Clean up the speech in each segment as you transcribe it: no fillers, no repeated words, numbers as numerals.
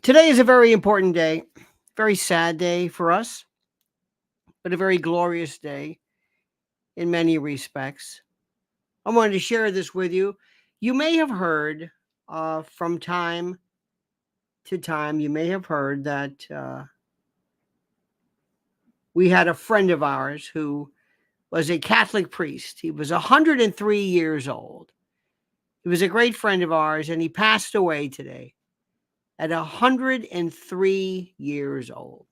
Today is a very important day, very sad day for us, but a very glorious day in many respects. I wanted to share this with you. You may have heard from time to time, you may have heard that we had a friend of ours who was a Catholic priest. He was 103 years old. He was a great friend of ours, and he passed away today at 103 years old.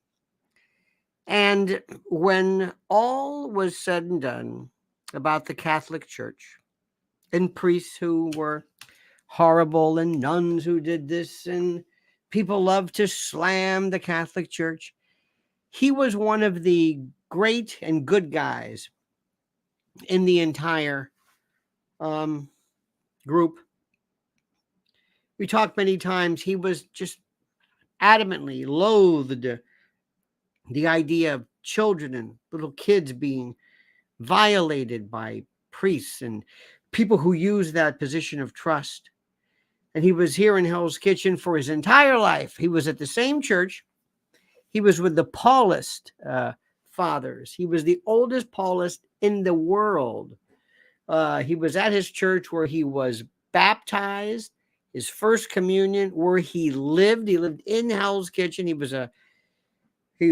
And when all was said and done about the Catholic Church and priests who were horrible and nuns who did this and people loved to slam the Catholic Church, he was one of the great and good guys in the entire group. We talked many times. He was just adamantly loathed the idea of children and little kids being violated by priests and people who use that position of trust. And he was here in Hell's Kitchen for his entire life. He was at the same church. He was with the Paulist fathers. He was the oldest Paulist in the world. He was at his church where he was baptized, his first communion, where he lived. He lived in Hell's Kitchen. He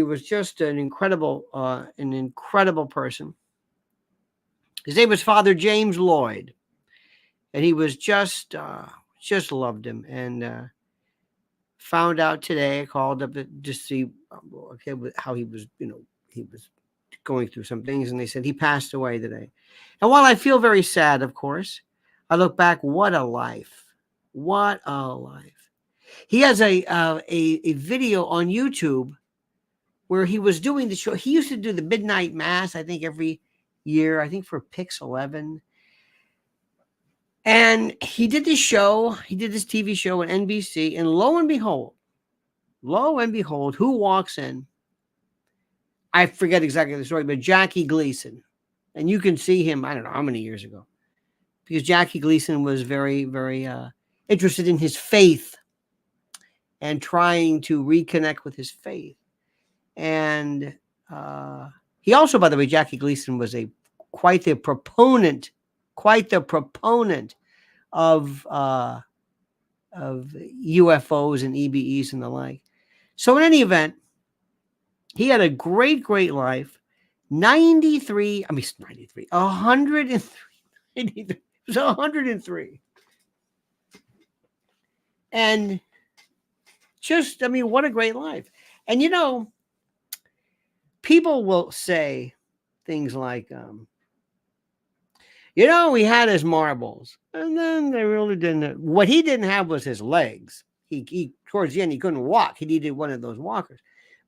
was just an incredible person. His name was Father James Lloyd, and he was just loved him. And found out today. I called up to see how he was. He was going through some things, and they said he passed away today. And while I feel very sad, of course, I look back. What a life! What a life! He has a video on YouTube where he was doing the show. He used to do the midnight mass, I think, every year, I think for Pix 11. And he did this show, he did this TV show on NBC, and lo and behold, who walks in? I forget exactly the story, but Jackie Gleason. And you can see him, I don't know how many years ago, because Jackie Gleason was very, very interested in his faith and trying to reconnect with his faith. And he also, by the way, Jackie Gleason was quite the proponent of UFOs and EBEs and the like. So in any event, he had a great, great life. 103. It was 103. And just, what a great life. And people will say things like, he had his marbles, and then they really didn't. What he didn't have was his legs. He towards the end, he couldn't walk. He needed one of those walkers.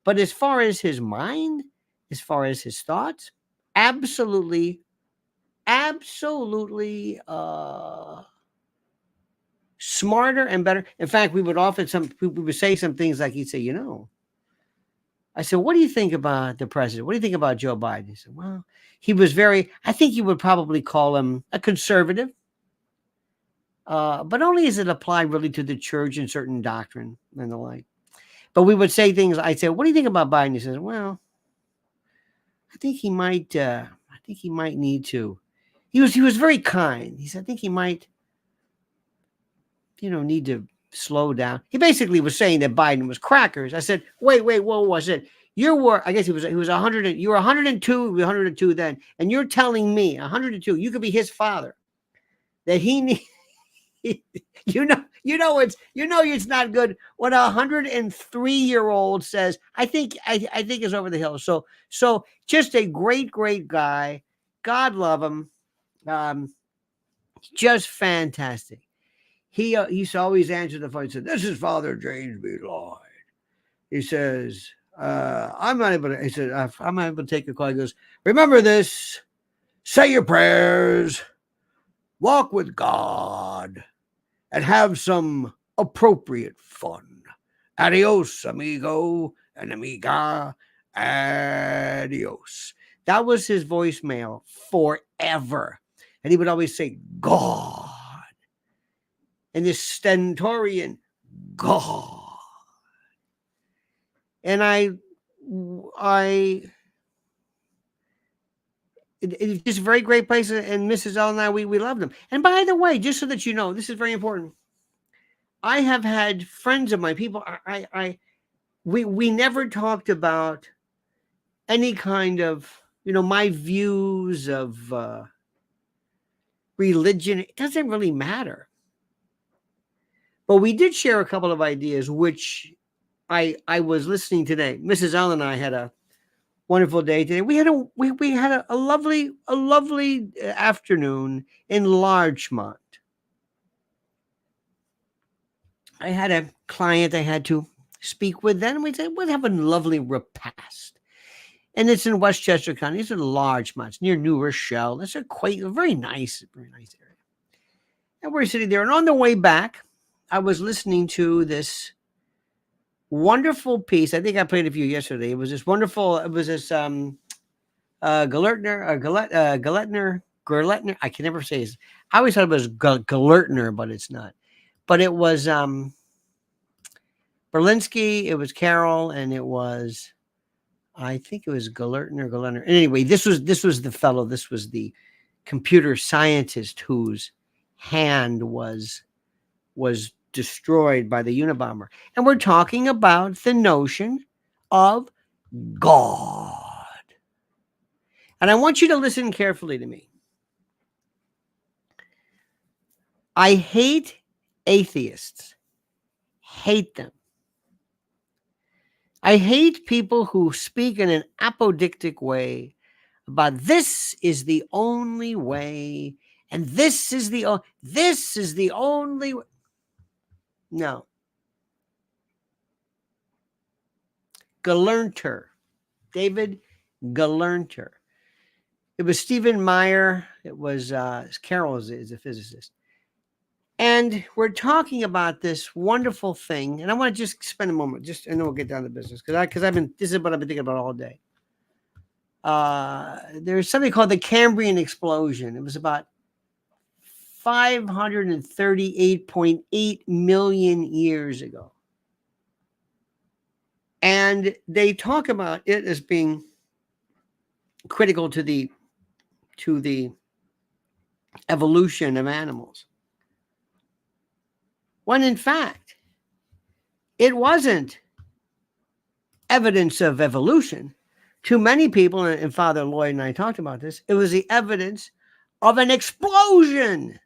But as far as his mind, as far as his thoughts, absolutely smarter and better. In fact, we would say some things like, he'd say, I said, what do you think about the president? What do you think about Joe Biden? He said, well, he was I think you would probably call him a conservative, but only as it applied really to the church and certain doctrine and the like. But we would say things, I'd say, what do you think about Biden? He says, well, I think he might need to. He was very kind. He said, I think he might, need to slow down. He basically was saying that Biden was crackers. I said, wait, what was it? I guess he was 100. You were 102, 102 then, and you're telling me 102. You could be his father. That he needs. It's not good when a 103-year-old says, I think it's over the hill. So just a great, great guy. God love him. Just fantastic. He used to always answer the phone and said, this is Father James B. Lloyd. He says, I'm not able to take your call. He goes, remember this, say your prayers, walk with God, and have some appropriate fun. Adios, amigo and amiga. Adios. That was his voicemail forever. And he would always say, God. And this stentorian, God. And it's just a very great place. And Mrs. L and I, we love them. And by the way, just so that you know, this is very important. I have had friends of mine, people, we never talked about any kind of, my views of religion. It doesn't really matter. But we did share a couple of ideas, which I was listening today. Mrs. L and I had a wonderful day today. We had a lovely afternoon in Larchmont. I had a client I had to speak with. Then we said we'd have a lovely repast, and it's in Westchester County. It's in Larchmont, it's near New Rochelle. It's a very nice area. And we're sitting there, and on the way back, I was listening to this wonderful piece. I think I played it for you yesterday. It was this Gerletner. I can never say his. I always thought it was Gerletner, but it's not. But it was Berlinski, it was Carol, and it was, I think it was Gerletner. Anyway, this was the fellow. This was the computer scientist whose hand was destroyed by the Unabomber. And we're talking about the notion of God. And I want you to listen carefully to me. I hate atheists. Hate them. I hate people who speak in an apodictic way about this is the only way, and this is the only way. No. Gelernter. David Gelernter. It was Stephen Meyer. It was Carol is a physicist. And we're talking about this wonderful thing. And I want to just spend a moment, and then we'll get down to business. Because this is what I've been thinking about all day. There's something called the Cambrian explosion. It was about 538.8 million years ago. And they talk about it as being critical to the evolution of animals. When in fact, it wasn't evidence of evolution. To many people, and Father Lloyd and I talked about this, it was the evidence of an explosion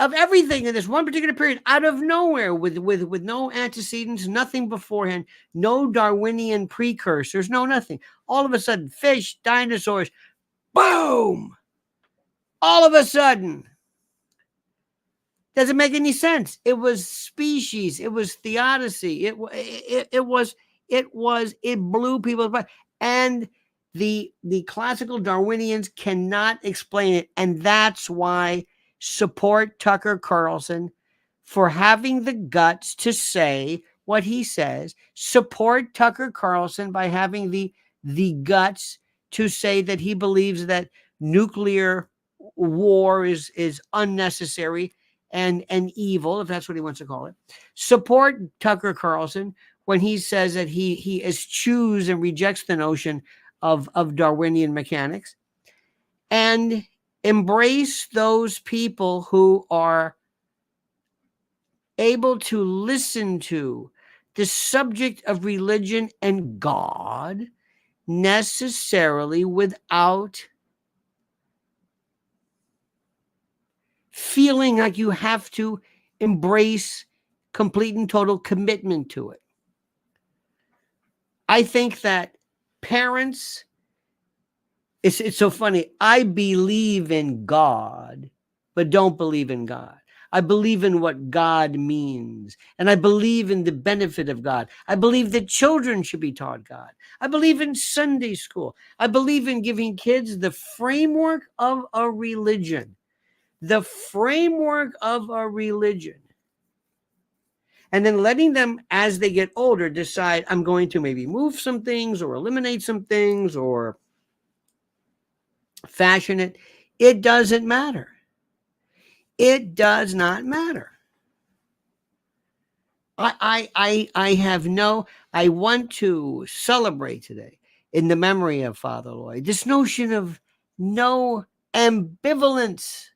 of everything in this one particular period, out of nowhere, with no antecedents, nothing beforehand, no Darwinian precursors, no nothing. All of a sudden, fish, dinosaurs, boom! All of a sudden. Doesn't make any sense. It was species. It was theodicy. It blew people's mind. And the classical Darwinians cannot explain it. And that's why support Tucker Carlson for having the guts to say what he says. Support Tucker Carlson by having the guts to say that he believes that nuclear war is unnecessary and evil, if that's what he wants to call it. Support Tucker Carlson when he says that he eschews and rejects the notion of Darwinian mechanics, and embrace those people who are able to listen to the subject of religion and God necessarily without feeling like you have to embrace complete and total commitment to it. I think that parents, it's so funny. I believe in God, but don't believe in God. I believe in what God means, and I believe in the benefit of God. I believe that children should be taught God. I believe in Sunday school. I believe in giving kids the framework of a religion. The framework of a religion, and then letting them, as they get older, decide, I'm going to maybe move some things or eliminate some things or fashion it. It doesn't matter. It does not matter. I have no, I want to celebrate today in the memory of Father Lloyd this notion of no ambivalence.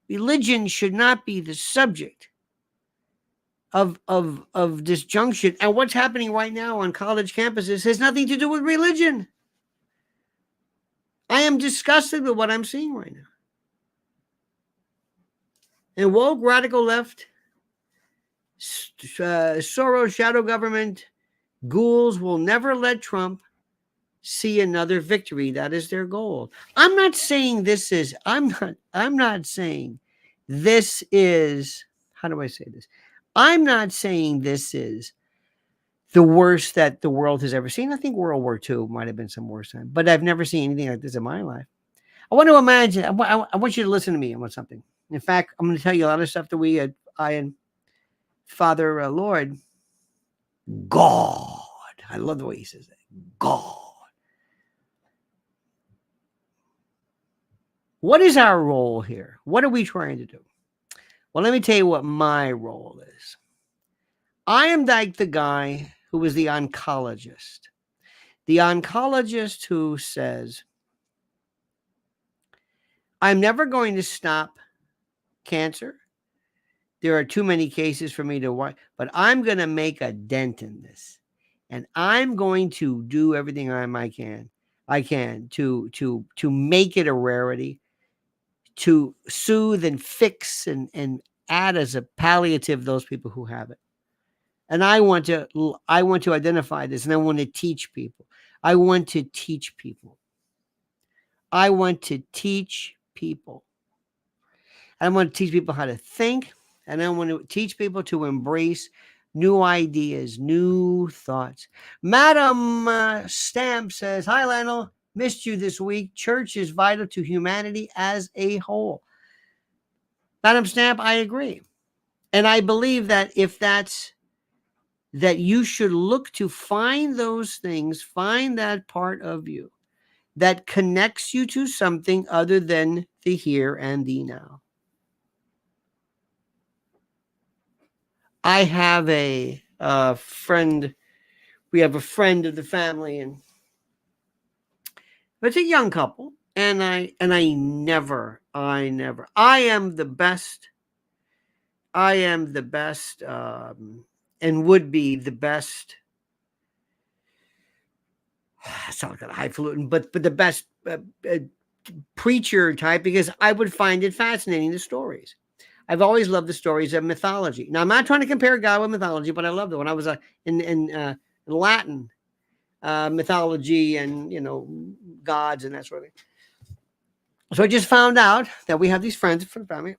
Religion should not be the subject of disjunction. And what's happening right now on college campuses has nothing to do with religion. I am disgusted with what I'm seeing right now. And woke radical left, Soros shadow government, ghouls will never let Trump see another victory. That is their goal. I'm not saying this is, I'm not saying this is, how do I say this? I'm not saying this is the worst that the world has ever seen. I think World War II might have been some worse time, but I've never seen anything like this in my life. I want to imagine, I want you to listen to me on something. In fact, I'm going to tell you a lot of stuff that I and Father Lloyd, God, I love the way he says that, God. What is our role here? What are we trying to do? Well, let me tell you what my role is. I am like the guy who was the oncologist. The oncologist who says, I'm never going to stop cancer. There are too many cases for me to watch, but I'm going to make a dent in this. And I'm going to do everything I can to make it a rarity, to soothe and fix and add as a palliative those people who have it. And I want to identify this, and I want to teach people. I want to teach people. I want to teach people. I want to teach people how to think, and I want to teach people to embrace new ideas, new thoughts. Madam Stamp says, hi, Lionel. Missed you this week. Church is vital to humanity as a whole. Madam Stamp, I agree. And I believe that that you should look to find those things, find that part of you that connects you to something other than the here and the now. I have a friend. We have a friend of the family, and it's a young couple. And I never. I am the best. I am the best, and would be the best. Sound like a highfalutin, but the best preacher type, because I would find it fascinating, the stories. I've always loved the stories of mythology. Now, I'm not trying to compare God with mythology, but I loved it when I was in Latin mythology and, gods and that sort of thing. So I just found out that we have these friends from the family,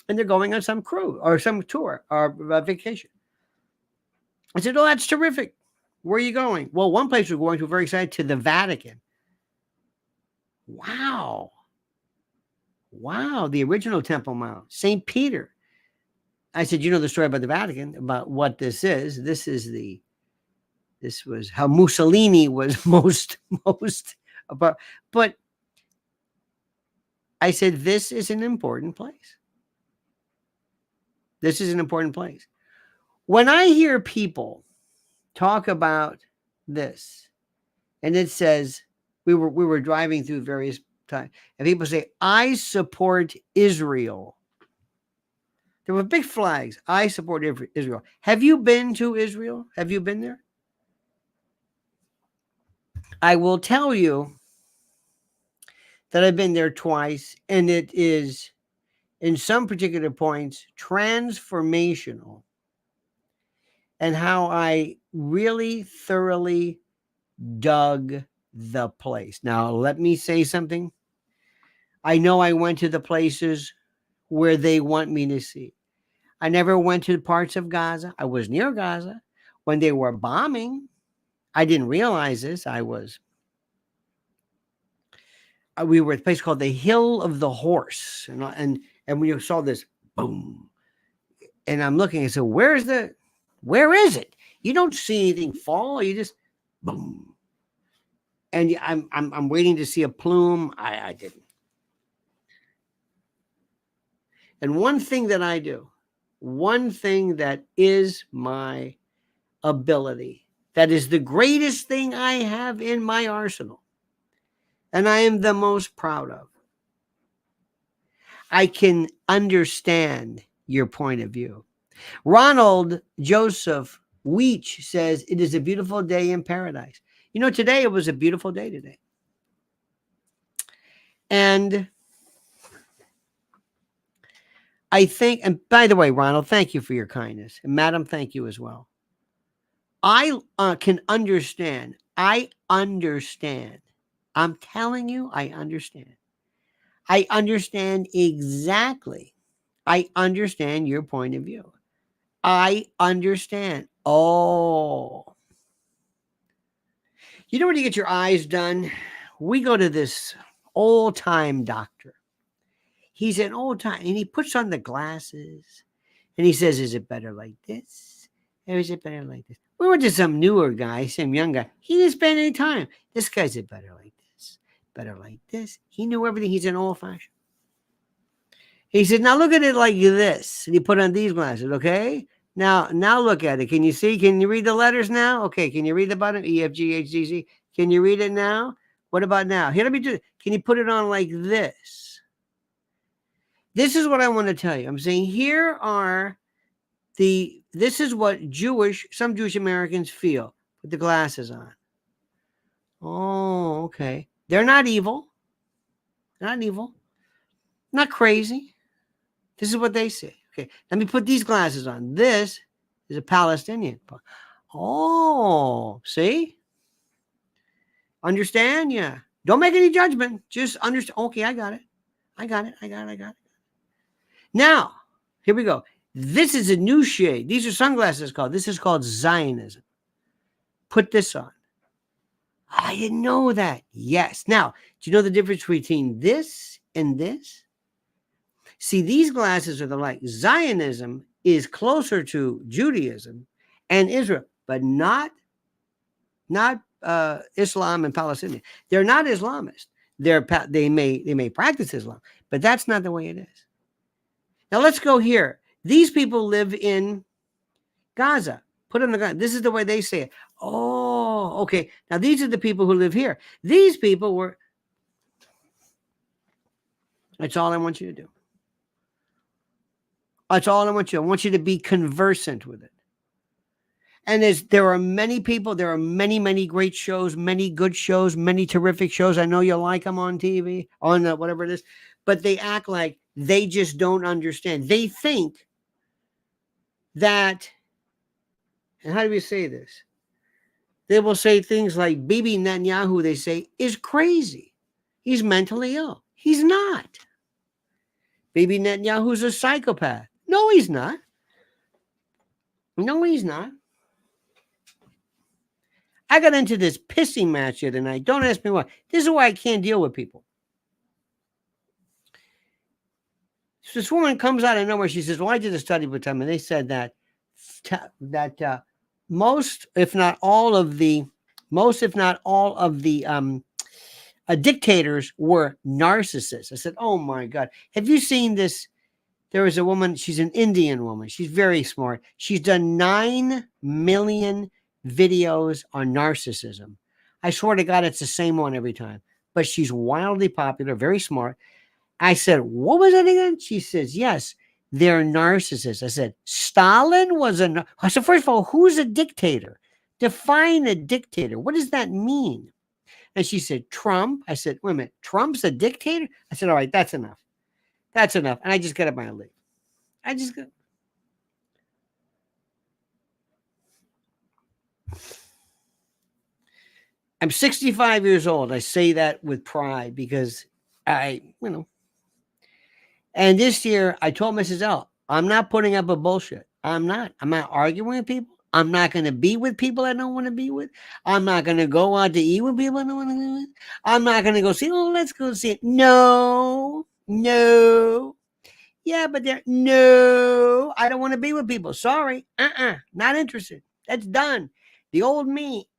and they're going on some cruise or some tour or vacation. I said, oh, that's terrific. Where are you going? Well, one place we're going to, very excited, to the Vatican. Wow. The original Temple Mount, St. Peter. I said, you know the story about the Vatican, about what this is. This was how Mussolini was most about. But I said, this is an important place. This is an important place. When I hear people talk about this, and it says, we were driving through various times, and people say, I support Israel. There were big flags. I support Israel. Have you been to Israel? Have you been there? I will tell you that I've been there twice, and it is, in some particular points, transformational, and how I really thoroughly dug the place. Now, let me say something. I know I went to the places where they want me to see. I never went to parts of Gaza. I was near Gaza when they were bombing. I didn't realize this. We were at a place called the Hill of the Horse, and we saw this boom, and I'm looking. I said, where is it? You don't see anything fall. You just boom, and I'm waiting to see a plume. I didn't. And one thing that I do one thing that is my ability, that is the greatest thing I have in my arsenal, and I am the most proud of. I can understand your point of view. Ronald Joseph Weech says, it is a beautiful day in paradise. You know, today it was a beautiful day today. And I think, and by the way, Ronald, thank you for your kindness. And Madam, thank you as well. I can understand. I understand. I'm telling you, I understand. I understand exactly. I understand your point of view. I understand. Oh. You know, when you get your eyes done, we go to this old time doctor. He's an old time, and he puts on the glasses, and he says, is it better like this? Or is it better like this? We went to some newer guy, some young guy. He didn't spend any time. This guy's it better like this, better like this. He knew everything. He's an old fashioned. He said, now look at it like this. And he put on these glasses, okay? Now look at it. Can you see? Can you read the letters now? Okay, can you read the bottom? E, F, G, H, D, Z. Can you read it now? What about now? Here, let me do it. Can you put it on like this? This is what I want to tell you. I'm saying this is what some Jewish Americans feel with the glasses on. Oh, okay. They're not evil. Not evil. Not crazy. This is what they say. Okay, let me put these glasses on. This is a Palestinian. Oh, see? Understand? Yeah. Don't make any judgment. Just understand. Okay, I got it. I got it. Now, here we go. This is a new shade. These are sunglasses called. This is called Zionism. Put this on. I didn't know that. Yes. Now, do you know the difference between this and this? See, these glasses are the like. Zionism is closer to Judaism and Israel, but not Islam and Palestinian. They're not Islamist. They may practice Islam, but that's not the way it is. Now let's go here. These people live in Gaza. Put on the Gaza. This is the way they say it. Oh, okay. Now these are the people who live here. These people were. That's all I want you to do. That's all I want you. I want you to be conversant with it. And there are many people. There are many, many great shows, many good shows, many terrific shows. I know you like them on TV, on whatever it is, but they act like they just don't understand. They think that, and how do we say this? They will say things like Bibi Netanyahu, they say, is crazy. He's mentally ill. He's not. Bibi Netanyahu's a psychopath. No, he's not. No, he's not. I got into this pissing match the other night. Don't ask me why. This is why I can't deal with people. So this woman comes out of nowhere. She says, well, I did a study with them, and they said that most, if not all of the dictators were narcissists. I said, oh my God. Have you seen this? There was a woman, she's an Indian woman. She's very smart. She's done 9 million videos on narcissism. I swear to God, it's the same one every time. But she's wildly popular, very smart. I said, what was it again? She says, yes, they're narcissists. I said, Stalin was I said, first of all, who's a dictator? Define a dictator. What does that mean? And she said, Trump. I said, wait a minute, Trump's a dictator? I said, all right, that's enough. That's enough. And I just got up my leave. I'm 65 years old. I say that with pride because and this year I told Mrs. L, I'm not putting up a bullshit. I'm not arguing with people. I'm not going to be with people I don't want to be with. I'm not going to go out to eat with people I don't want to be with. I'm not going to go see, let's go see it. No. Yeah, but no, I don't want to be with people. Sorry. Not interested. That's done. The old me,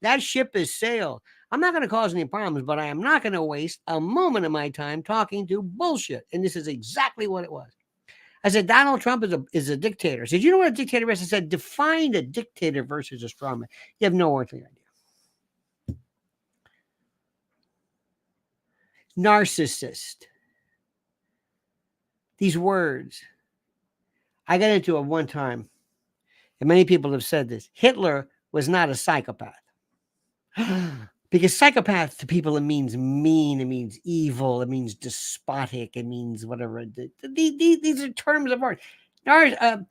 that ship has sailed. I'm not going to cause any problems, but I am not going to waste a moment of my time talking to bullshit. And this is exactly what it was. I said, Donald Trump is a dictator. I said, you know what a dictator is? I said, define a dictator versus a strongman. You have no earthly idea. Narcissist. These words. I got into it one time, and many people have said this. Hitler was not a psychopath. Because psychopath to people, it means mean, it means evil, it means despotic, it means whatever. These are terms of art. Psychopathy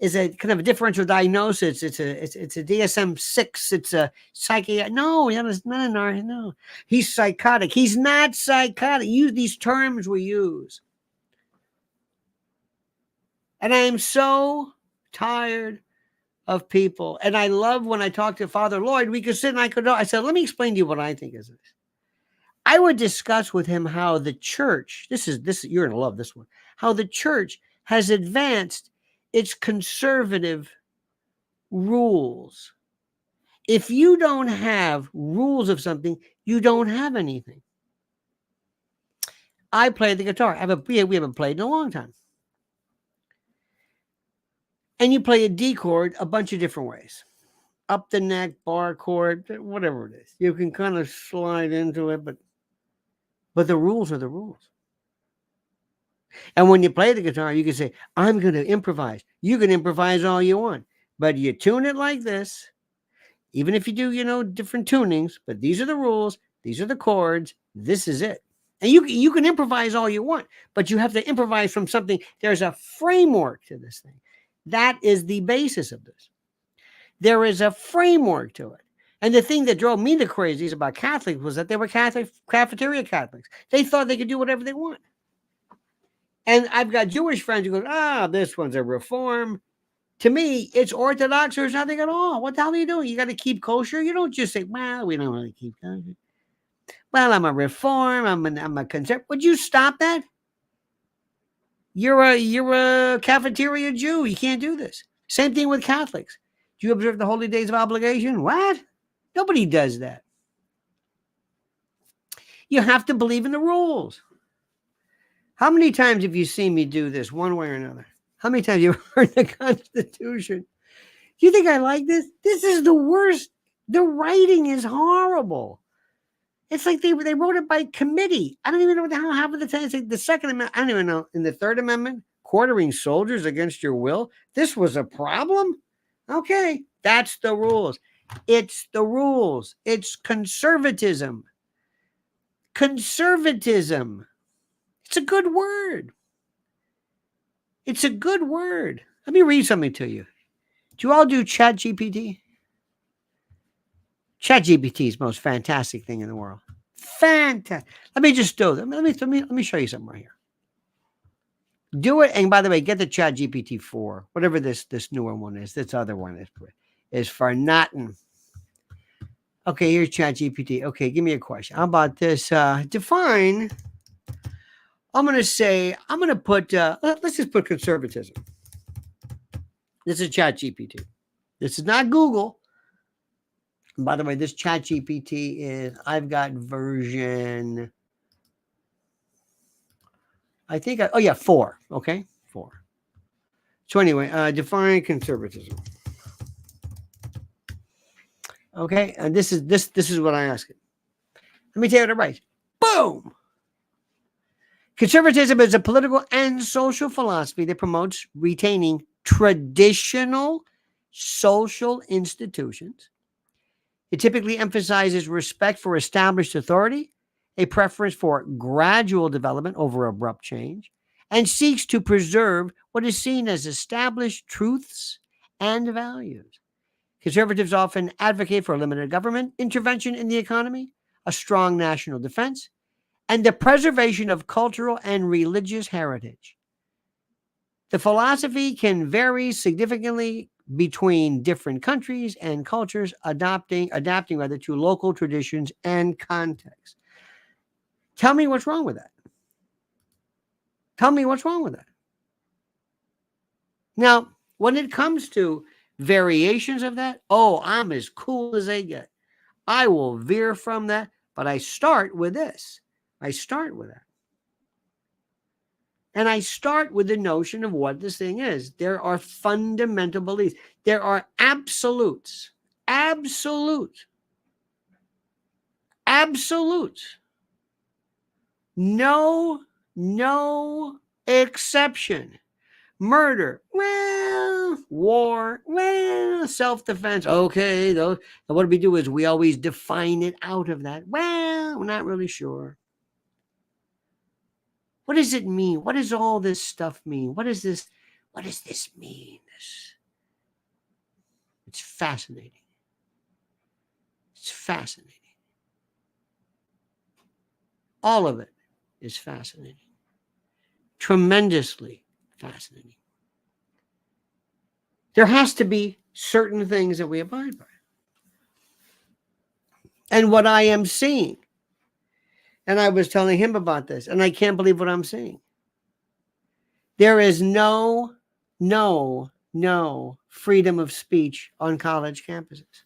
is a kind of a differential diagnosis. It's a DSM-6. It's a psychiatric. No, he's not a narcissist. No, he's psychotic. He's not psychotic. These terms we use, and I am so tired of people. And I love when I talk to Father Lloyd, we could sit and I said, let me explain to you what I think is this. I would discuss with him how the church, you're going to love this one, how the church has advanced its conservative rules. If you don't have rules of something, you don't have anything. I play the guitar. We haven't played in a long time. And you play a D chord a bunch of different ways. Up the neck, bar chord, whatever it is. You can kind of slide into it, but the rules are the rules. And when you play the guitar, you can say, I'm going to improvise. You can improvise all you want, but you tune it like this. Even if you do, different tunings, but these are the rules. These are the chords. This is it. And you can improvise all you want, but you have to improvise from something. There's a framework to this thing. That is the basis of this. There is a framework to it. And the thing that drove me to crazies about Catholics was that they were cafeteria Catholics. They thought they could do whatever they want. And I've got Jewish friends who go, this one's a reform. To me, it's Orthodox or it's nothing at all. What the hell are you doing? You got to keep kosher? You don't just say, well, we don't really keep kosher. Well, I'm a reform. I'm a conservative. Would you stop that? You're a cafeteria Jew. You can't do this. Same thing with Catholics. Do you observe the holy days of obligation? What? Nobody does that. You have to believe in the rules. How many times have you seen me do this one way or another? How many times have you heard the Constitution? Do you think I like this? This is the worst. The writing is horrible. It's like they wrote it by committee. I don't even know what the hell happened to the time. It's like the Second Amendment. I don't even know. In the Third Amendment, quartering soldiers against your will. This was a problem? Okay, that's the rules. It's the rules. It's conservatism. Conservatism. It's a good word. It's a good word. Let me read something to you. Do you all do ChatGPT? ChatGPT is the most fantastic thing in the world. Fantastic. Let me just do it. Let me show you something right here. Do it. And by the way, get the ChatGPT 4, whatever this newer one is. This other one is for nothing. Okay, here's ChatGPT. Okay, give me a question. How about this? Define. I'm going to put, let's just put conservatism. This is ChatGPT. This is not Google. And by the way, this ChatGPT I've got version, I think, 4. Okay, 4. So anyway, define conservatism. Okay, and this is what I ask it. Let me tell you what it writes. Boom! Conservatism is a political and social philosophy that promotes retaining traditional social institutions. It typically emphasizes respect for established authority, a preference for gradual development over abrupt change, and seeks to preserve what is seen as established truths and values. Conservatives often advocate for limited government intervention in the economy, a strong national defense, and the preservation of cultural and religious heritage. The philosophy can vary significantly between different countries and cultures, adapting rather to local traditions and contexts. Tell me what's wrong with that. Tell me what's wrong with that. Now, when it comes to variations of that, I'm as cool as they get. I will veer from that, but I start with this. I start with that. And I start with the notion of what this thing is. There are fundamental beliefs. There are absolutes. Absolute. Absolutes. No exception. Murder, well, war, well, self-defense, okay. Those, and what we do is we always define it out of that. Well, we're not really sure. What does it mean? What does all this stuff mean? What does this mean? It's fascinating. It's fascinating. All of it is fascinating. Tremendously fascinating. There has to be certain things that we abide by. And what I am seeing, and I was telling him about this, and I can't believe what I'm seeing. There is no freedom of speech on college campuses.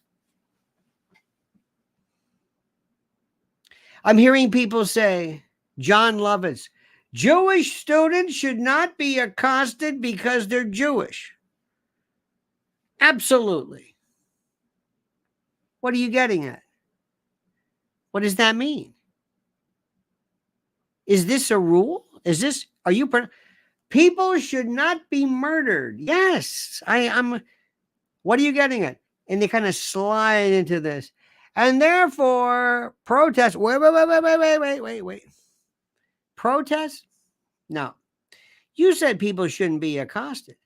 I'm hearing people say, John Lovitz, Jewish students should not be accosted because they're Jewish. Absolutely. What are you getting at? What does that mean? Is this a rule? People should not be murdered. Yes, I'm. What are you getting at? And they kind of slide into this. And therefore, protest. Wait. Protest? No. You said people shouldn't be accosted.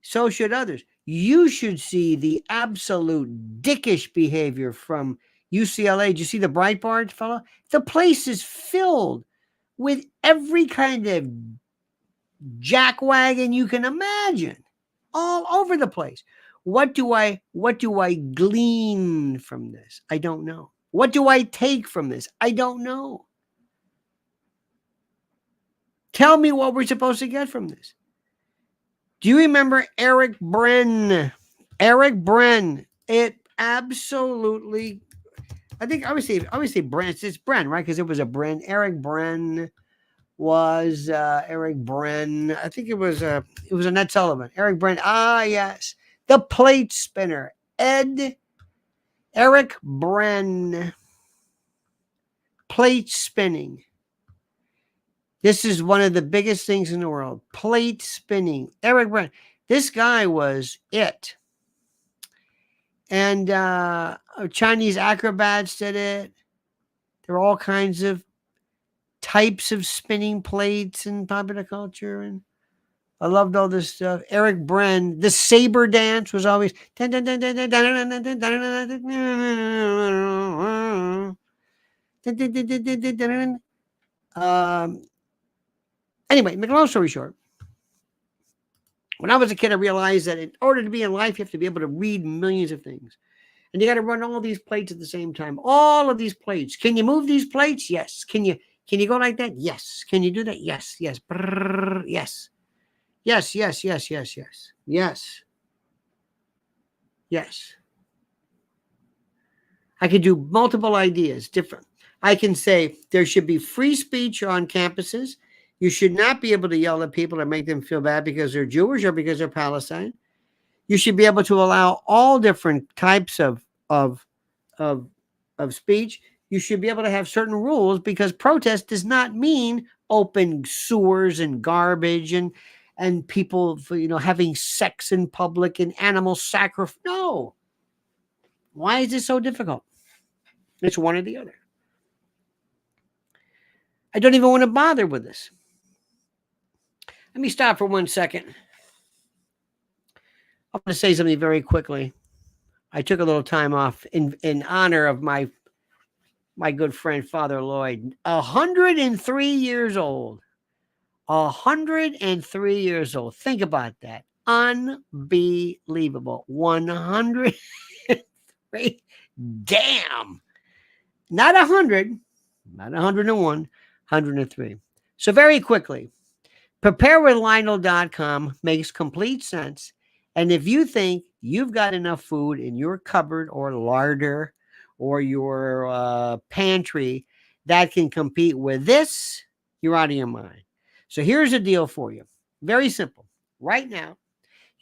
So should others. You should see the absolute dickish behavior from UCLA. Did you see the Breitbart fellow? The place is filled with every kind of jackwagon you can imagine, all over the place. What do I glean from this? I don't know. What do I take from this? I don't know. Tell me what we're supposed to get from this. Do you remember Eric Bren? Eric Bren. It absolutely, I think I always say Bren. It's Bren, right? Because it was a Bren. Eric Bren was Eric Bren. I think it was a Ned Sullivan. Eric Bren. Ah, yes. The plate spinner. Eric Bren. Plate spinning. This is one of the biggest things in the world. Plate spinning. Eric Bren. This guy was it. And Chinese acrobats did it. There are all kinds of types of spinning plates in popular culture. And I loved all this stuff. Eric Bren. The saber dance was always. Anyway, make a long story short, when I was a kid, I realized that in order to be in life, you have to be able to read millions of things. And you got to run all these plates at the same time. All of these plates. Can you move these plates? Yes. Can you go like that? Yes. Can you do that? Yes. Brrr, yes. Yes. I could do multiple ideas, different. I can say there should be free speech on campuses. You should not be able to yell at people or make them feel bad because they're Jewish or because they're Palestine. You should be able to allow all different types of speech. You should be able to have certain rules because protest does not mean open sewers and garbage and people having sex in public and animal sacrifice. No. Why is this so difficult? It's one or the other. I don't even want to bother with this. Let me stop for 1 second. I'm going to say something very quickly. I took a little time off in honor of my good friend, Father Lloyd. 103 years old. 103 years old. Think about that. Unbelievable. 103. Damn. Not 100. Not 101. 103. So very quickly. Preparewithlionel.com makes complete sense. And if you think you've got enough food in your cupboard or larder or your pantry that can compete with this, you're out of your mind. So here's a deal for you. Very simple. Right now,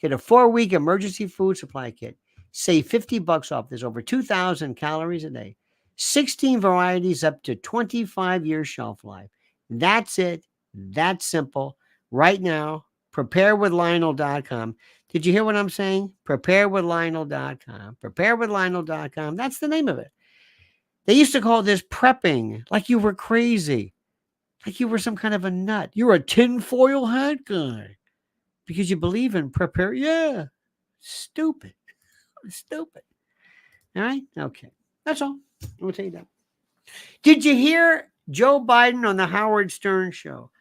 get a 4-week emergency food supply kit. Save $50 off. There's over 2,000 calories a day. 16 varieties up to 25 years shelf life. That's it. That's simple. Right now, preparewithlionel.com. Did you hear what I'm saying? Preparewithlionel.com. Preparewithlionel.com. That's the name of it. They used to call this prepping, like you were crazy, like you were some kind of a nut. You're a tinfoil hat guy because you believe in prepare. Yeah, stupid, stupid. All right, okay, that's all. I'll tell you that. Did you hear Joe Biden on the Howard Stern show?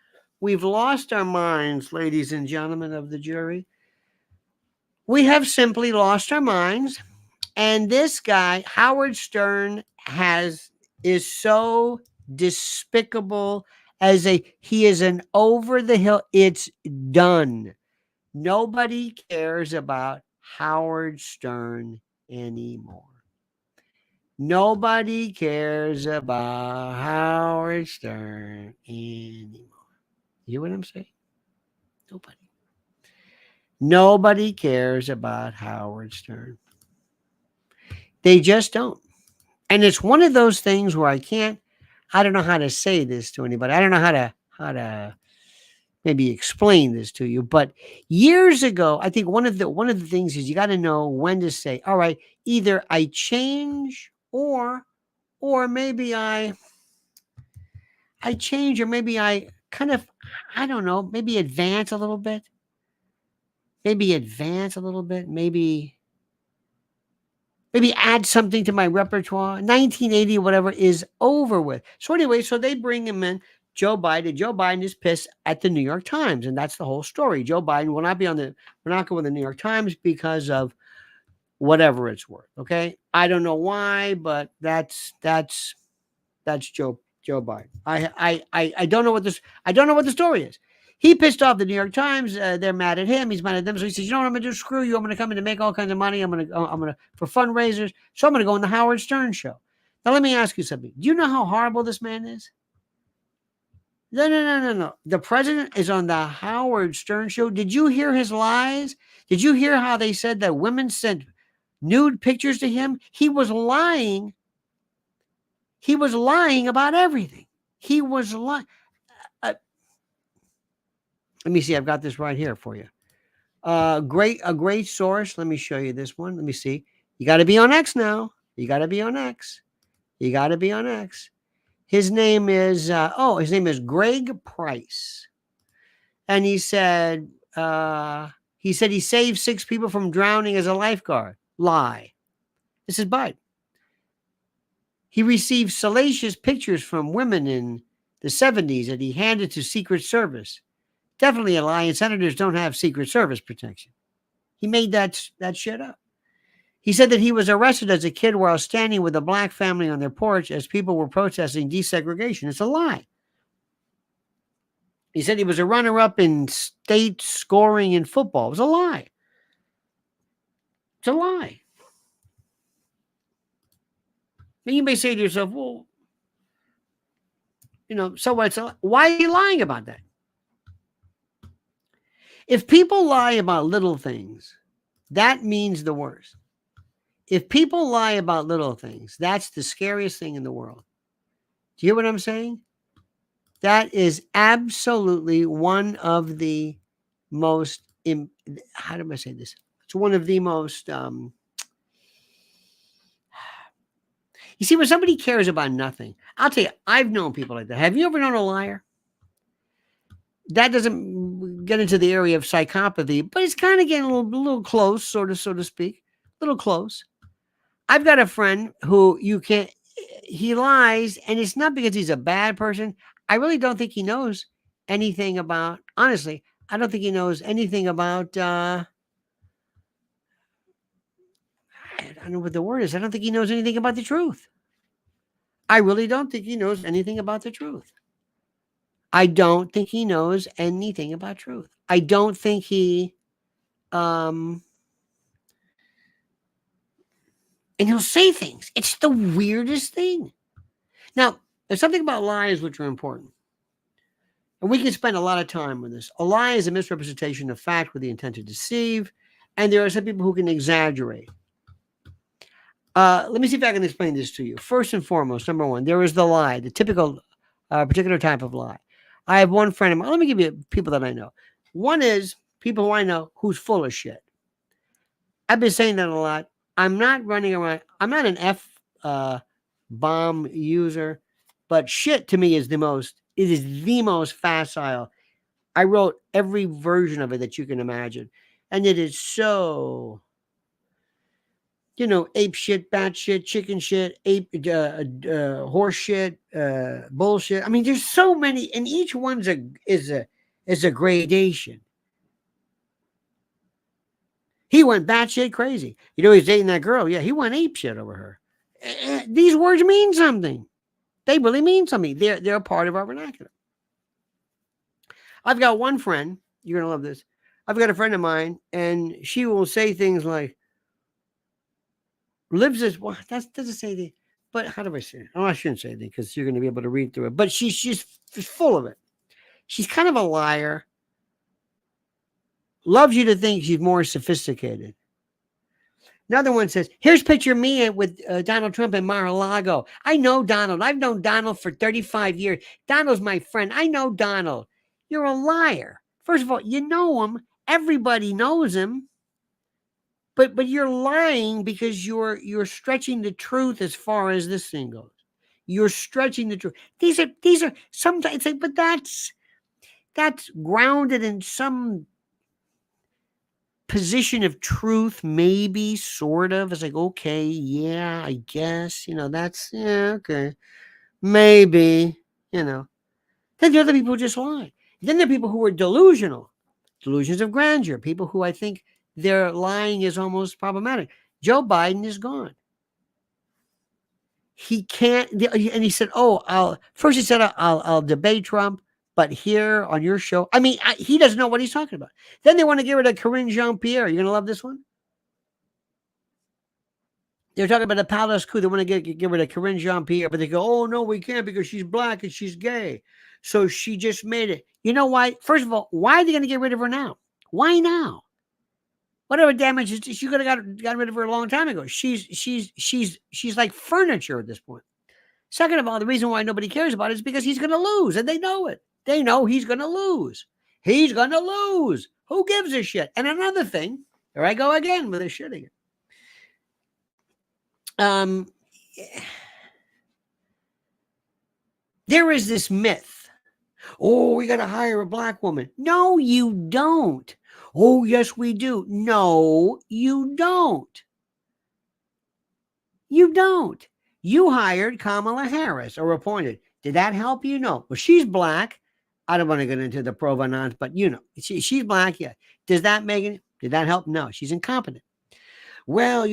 We've lost our minds, ladies and gentlemen of the jury. We have simply lost our minds. And this guy, Howard Stern, is so despicable he is an over the hill. It's done. Nobody cares about Howard Stern anymore. Nobody cares about Howard Stern anymore. You hear what I'm saying? Nobody. Nobody cares about Howard Stern. They just don't. And it's one of those things where I don't know how to say this to anybody. I don't know how to maybe explain this to you. But years ago, I think one of the things is you got to know when to say, all right, either I change or maybe I change, or maybe I kind of, I don't know, maybe advance a little bit. Maybe add something to my repertoire. 1980, whatever, is over with. So anyway, so they bring him in, Joe Biden. Joe Biden is pissed at the New York Times, and that's the whole story. Joe Biden will not be we're not going with the New York Times because of whatever it's worth. Okay, I don't know why, but that's Joe Biden. I don't know what the story is. He pissed off the New York Times. They're mad at him. He's mad at them. So he says, "You know what I'm going to do? Screw you. I'm going to come in to make all kinds of money. I'm going to for fundraisers. So I'm going to go on the Howard Stern show." Now let me ask you something. Do you know how horrible this man is? No. The president is on the Howard Stern show. Did you hear his lies? Did you hear how they said that women sent nude pictures to him? He was lying. He was lying about everything. He was lying. Let me see. I've got this right here for you. A great source. Let me show you this one. Let me see. You got to be on X now. You got to be on X. His name is Greg Price, and he said he saved 6 people from drowning as a lifeguard. Lie. This is Biden. He received salacious pictures from women in the 70s that he handed to Secret Service. Definitely a lie, and senators don't have Secret Service protection. He made that shit up. He said that he was arrested as a kid while standing with a black family on their porch as people were protesting desegregation. It's a lie. He said he was a runner-up in state scoring in football. It was a lie. It's a lie. And you may say to yourself, well, so what? Why are you lying about that? If people lie about little things, that means the worst. If people lie about little things, that's the scariest thing in the world. Do you hear what I'm saying? That is absolutely one of the most, how do I say this? It's one of the most, you see, when somebody cares about nothing, I'll tell you, I've known people like that. Have you ever known a liar? That doesn't get into the area of psychopathy, but it's kind of getting a little close, so to speak, a little close. I've got a friend who he lies, and it's not because he's a bad person. I really don't think he knows anything about, honestly, I don't think he knows anything about, I don't know what the word is. I don't think he knows anything about the truth. I really don't think he knows anything about the truth. I don't think he knows anything about truth. I don't think he, and he'll say things. It's the weirdest thing. Now, there's something about lies which are important. And we can spend a lot of time on this. A lie is a misrepresentation of fact with the intent to deceive. And there are some people who can exaggerate. Let me see if I can explain this to you. First and foremost, number one, there is the lie, the typical particular type of lie. I have one friend of mine. Let me give you people that I know. One is people who I know who's full of shit. I've been saying that a lot. I'm not running around. I'm not an bomb user, but shit to me is the most. It is the most facile. I wrote every version of it that you can imagine, and it is so. Ape shit, bat shit, chicken shit, horse shit, bullshit. I mean, there's so many, and each one's is a gradation. He went batshit crazy. He's dating that girl. Yeah, he went ape shit over her. These words mean something. They really mean something. They're a part of our vernacular. I've got one friend. You're gonna love this. I've got a friend of mine, and she will say things like, "Lives as well." That doesn't say the. But how do I say it? Oh, I shouldn't say anything because you're going to be able to read through it. But she's full of it. She's kind of a liar. Loves you to think she's more sophisticated. Another one says, here's a picture of me with Donald Trump in Mar-a-Lago. I know Donald. I've known Donald for 35 years. Donald's my friend. I know Donald. You're a liar. First of all, you know him. Everybody knows him. But you're lying because you're stretching the truth as far as this thing goes. You're stretching the truth. These are sometimes it's like, but that's grounded in some position of truth, maybe, sort of. It's like, okay, yeah, I guess, that's, yeah, okay, maybe, Then the other people just lie. Then there are people who are delusional, delusions of grandeur, people who I think their lying is almost problematic. Joe Biden is gone. He can't, and he said, first he said, I'll debate Trump. But here on your show, I mean, he doesn't know what he's talking about. Then they want to get rid of Karine Jean-Pierre. You're going to love this one. They're talking about the palace coup. They want to get rid of Karine Jean-Pierre, but they go, oh, no, we can't because she's black and she's gay. So she just made it. You know why? First of all, why are they going to get rid of her now? Why now? Whatever damage she could have got rid of her a long time ago. She's like furniture at this point. Second of all, the reason why nobody cares about it is because he's going to lose, and they know it. They know he's going to lose. He's going to lose. Who gives a shit? And another thing, there I go again with this shit again. There is this myth. Oh, we got to hire a black woman. No, you don't. Oh, yes, we do. No, you don't. You don't. You hired Kamala Harris or appointed. Did that help you? No. Well, she's black. I don't want to get into the provenance, but she's black. Yeah. Does that make it? Did that help? No, she's incompetent. Well,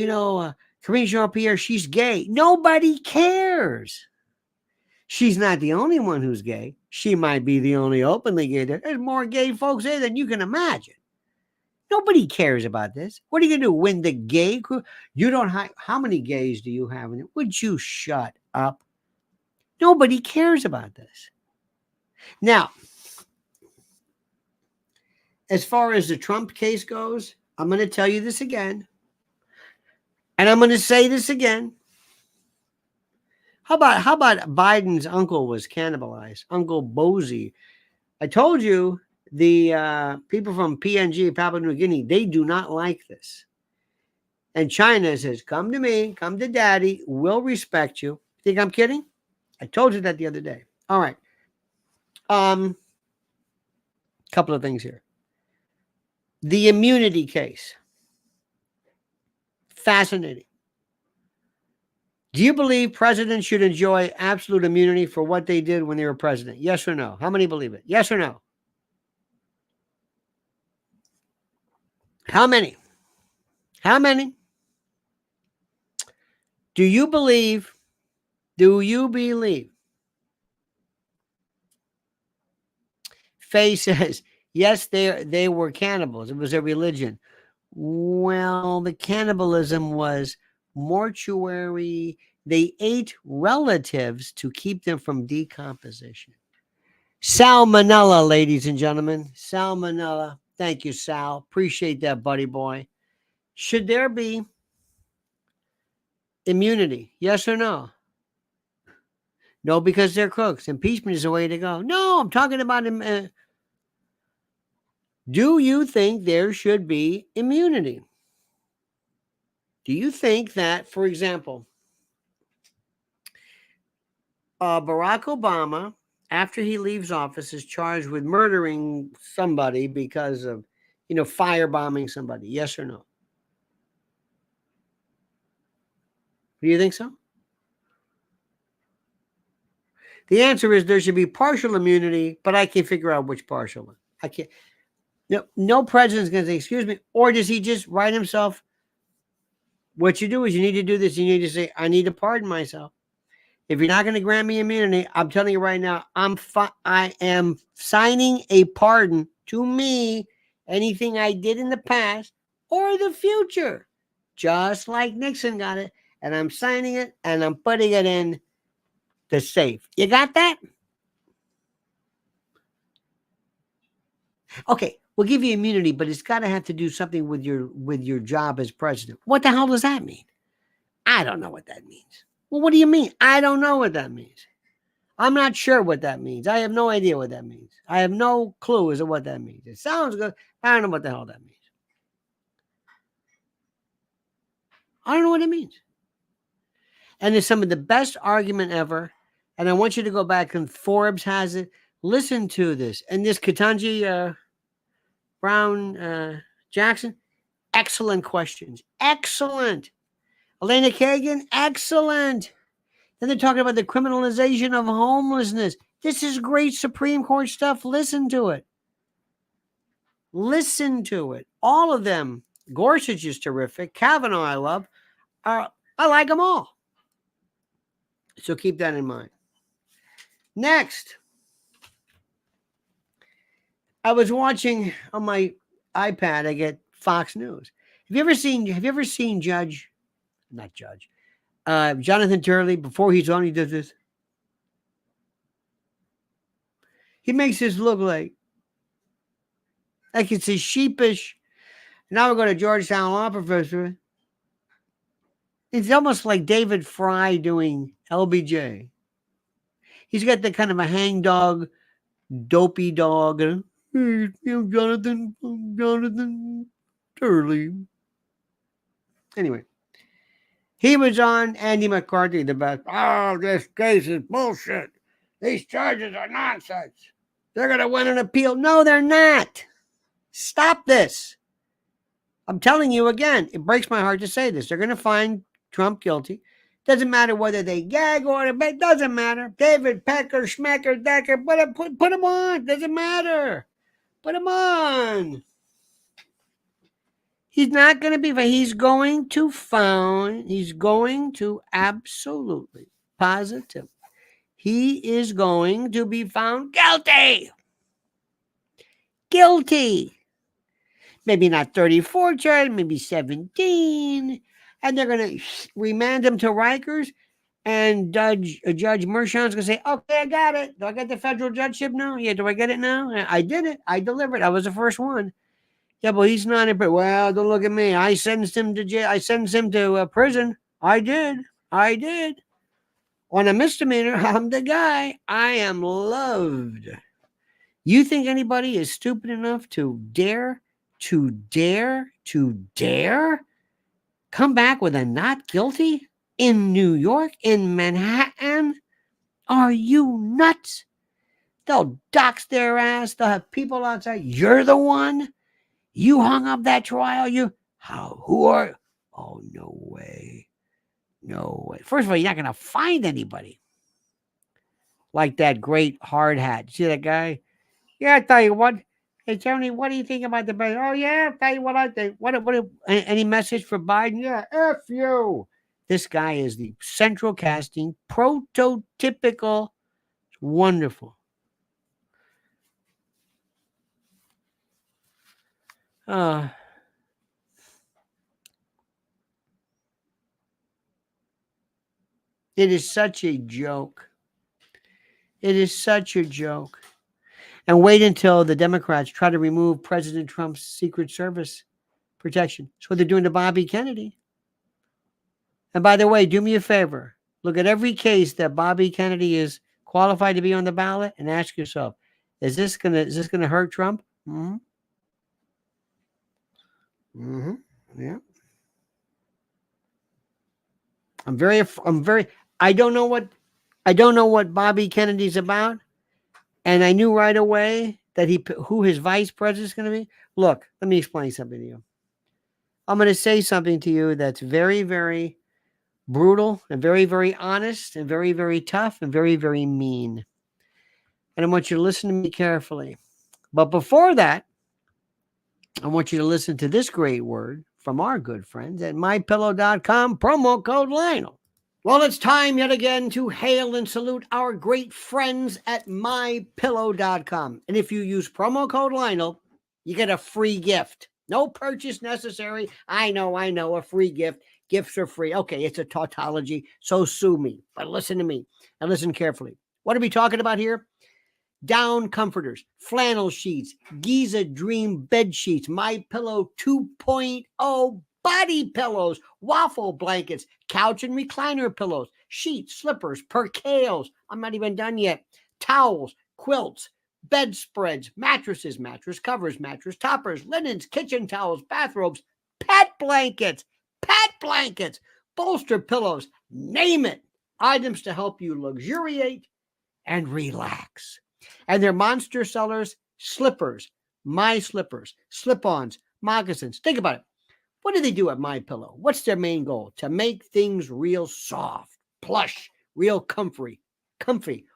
Karine Jean-Pierre, she's gay. Nobody cares. She's not the only one who's gay. She might be the only openly gay. There's more gay folks there than you can imagine. Nobody cares about this. What are you going to do? Win the gay? You don't have, how many gays do you have in it? Would you shut up? Nobody cares about this. Now, as far as the Trump case goes, I'm going to tell you this again. And I'm going to say this again. How about Biden's uncle was cannibalized? Uncle Bozy. I told you the people from PNG, Papua New Guinea, they do not like this. And China says, come to me, come to daddy, we'll respect you. Think I'm kidding? I told you that the other day. All right. Couple of things here. The immunity case. Fascinating. Do you believe presidents should enjoy absolute immunity for what they did when they were president? Yes or no? How many believe it? Yes or no? How many? How many? Do you believe? Do you believe? Faye says, yes, they were cannibals. It was a religion. Well, the cannibalism was mortuary. They ate relatives to keep them from decomposition. Salmonella, ladies and gentlemen. Salmonella. Thank you, Sal. Appreciate that, buddy boy. Should there be immunity? Yes or no? No, because they're crooks. Impeachment is the way to go. No, I'm talking about him. Do you think there should be immunity? Do you think that, for example, Barack Obama, after he leaves office, is charged with murdering somebody because of, firebombing somebody? Yes or no? Do you think so? The answer is there should be partial immunity, but I can't figure out which partial. I can't. No president's going to say, excuse me, or does he just write himself? What you do is you need to do this. You need to say, I need to pardon myself. If you're not going to grant me immunity, I'm telling you right now, I am signing a pardon to me, anything I did in the past or the future, just like Nixon got it. And I'm signing it and I'm putting it in the safe. You got that? Okay, we'll give you immunity, but it's got to have to do something with your job as president. What the hell does that mean? I don't know what that means. Well, what do you mean? I don't know what that means. I'm not sure what that means. I have no idea what that means. I have no clue as to what that means. It sounds good. I don't know what the hell that means. I don't know what it means. And it's some of the best argument ever. And I want you to go back, and Forbes has it. Listen to this. And this Ketanji Brown Jackson, excellent questions. Excellent. Elena Kagan, excellent. Then they're talking about the criminalization of homelessness. This is great Supreme Court stuff. Listen to it. Listen to it. All of them. Gorsuch is terrific. Kavanaugh, I love. I like them all. So keep that in mind. Next, I was watching on my iPad. I get Fox News. Have you ever seen Jonathan Turley before he's on? He does this. He makes this look like it's a sheepish. Now we're going to Georgetown Law Professor. It's almost like David Fry doing LBJ. He's got the kind of a hangdog, dopey dog. Hey, Jonathan Turley. Anyway, he was on Andy McCarthy, the best. Oh, this case is bullshit. These charges are nonsense. They're going to win an appeal. No, they're not. Stop this. I'm telling you again, it breaks my heart to say this. They're going to find Trump guilty. Doesn't matter whether they gag or it doesn't matter. David Pecker, Schmecker, Decker, put him on. Doesn't matter. Put him on. He's not going to be. He's going to absolutely, positive. He is going to be found guilty. Guilty. Maybe not 34 charges, maybe 17. And they're going to remand him to Rikers. And Judge Mershon's going to say, okay, I got it. Do I get the federal judgeship now? Yeah, do I get it now? I did it. I delivered. I was the first one. Yeah, but he's not in prison. Well, don't look at me. I sentenced him to jail. I sentenced him to prison. I did. On a misdemeanor, I'm the guy. I am loved. You think anybody is stupid enough to dare come back with a not guilty in New York, in Manhattan? Are you nuts? They'll dox their ass. They'll have people outside. You're the one. You hung up that trial. Who are? Oh, no way. No way. First of all, you're not going to find anybody like that great hard hat. See that guy? Yeah, I tell you what. Hey, Tony, what do you think about the president? Oh, yeah, I'll tell you what I think. Any message for Biden? Yeah, F you. This guy is the central casting, prototypical, wonderful. It is such a joke. It is such a joke. and wait until the Democrats try to remove President Trump's Secret Service protection. That's what they're doing to Bobby Kennedy. And by the way, do me a favor. Look at every case that Bobby Kennedy is qualified to be on the ballot and ask yourself, is this gonna hurt Trump? Mm-hmm. Mm-hmm. Yeah. I don't know what Bobby Kennedy's about. And I knew right away that who his vice president is going to be. Look, let me explain something to you. I'm going to say something to you that's very, very brutal and very, very honest and very, very tough and very, very mean. And I want you to listen to me carefully. But before that, I want you to listen to this great word from our good friends at MyPillow.com, promo code Lionel. Well, it's time yet again to hail and salute our great friends at MyPillow.com. And if you use promo code Lionel, you get a free gift. No purchase necessary. I know, a free gift. Gifts are free. Okay, it's a tautology, so sue me. But listen to me and listen carefully. What are we talking about here? Down comforters, flannel sheets, Giza Dream bed sheets, MyPillow 2.0 body pillows, waffle blankets, couch and recliner pillows, sheets, slippers, percales. I'm not even done yet. Towels, quilts, bedspreads, mattresses, mattress covers, mattress toppers, linens, kitchen towels, bathrobes, pet blankets, bolster pillows, name it. Items to help you luxuriate and relax. And their monster sellers, slippers, my slippers, slip-ons, moccasins. Think about it. What do they do at MyPillow? What's their main goal? To make things real soft, plush, real comfy,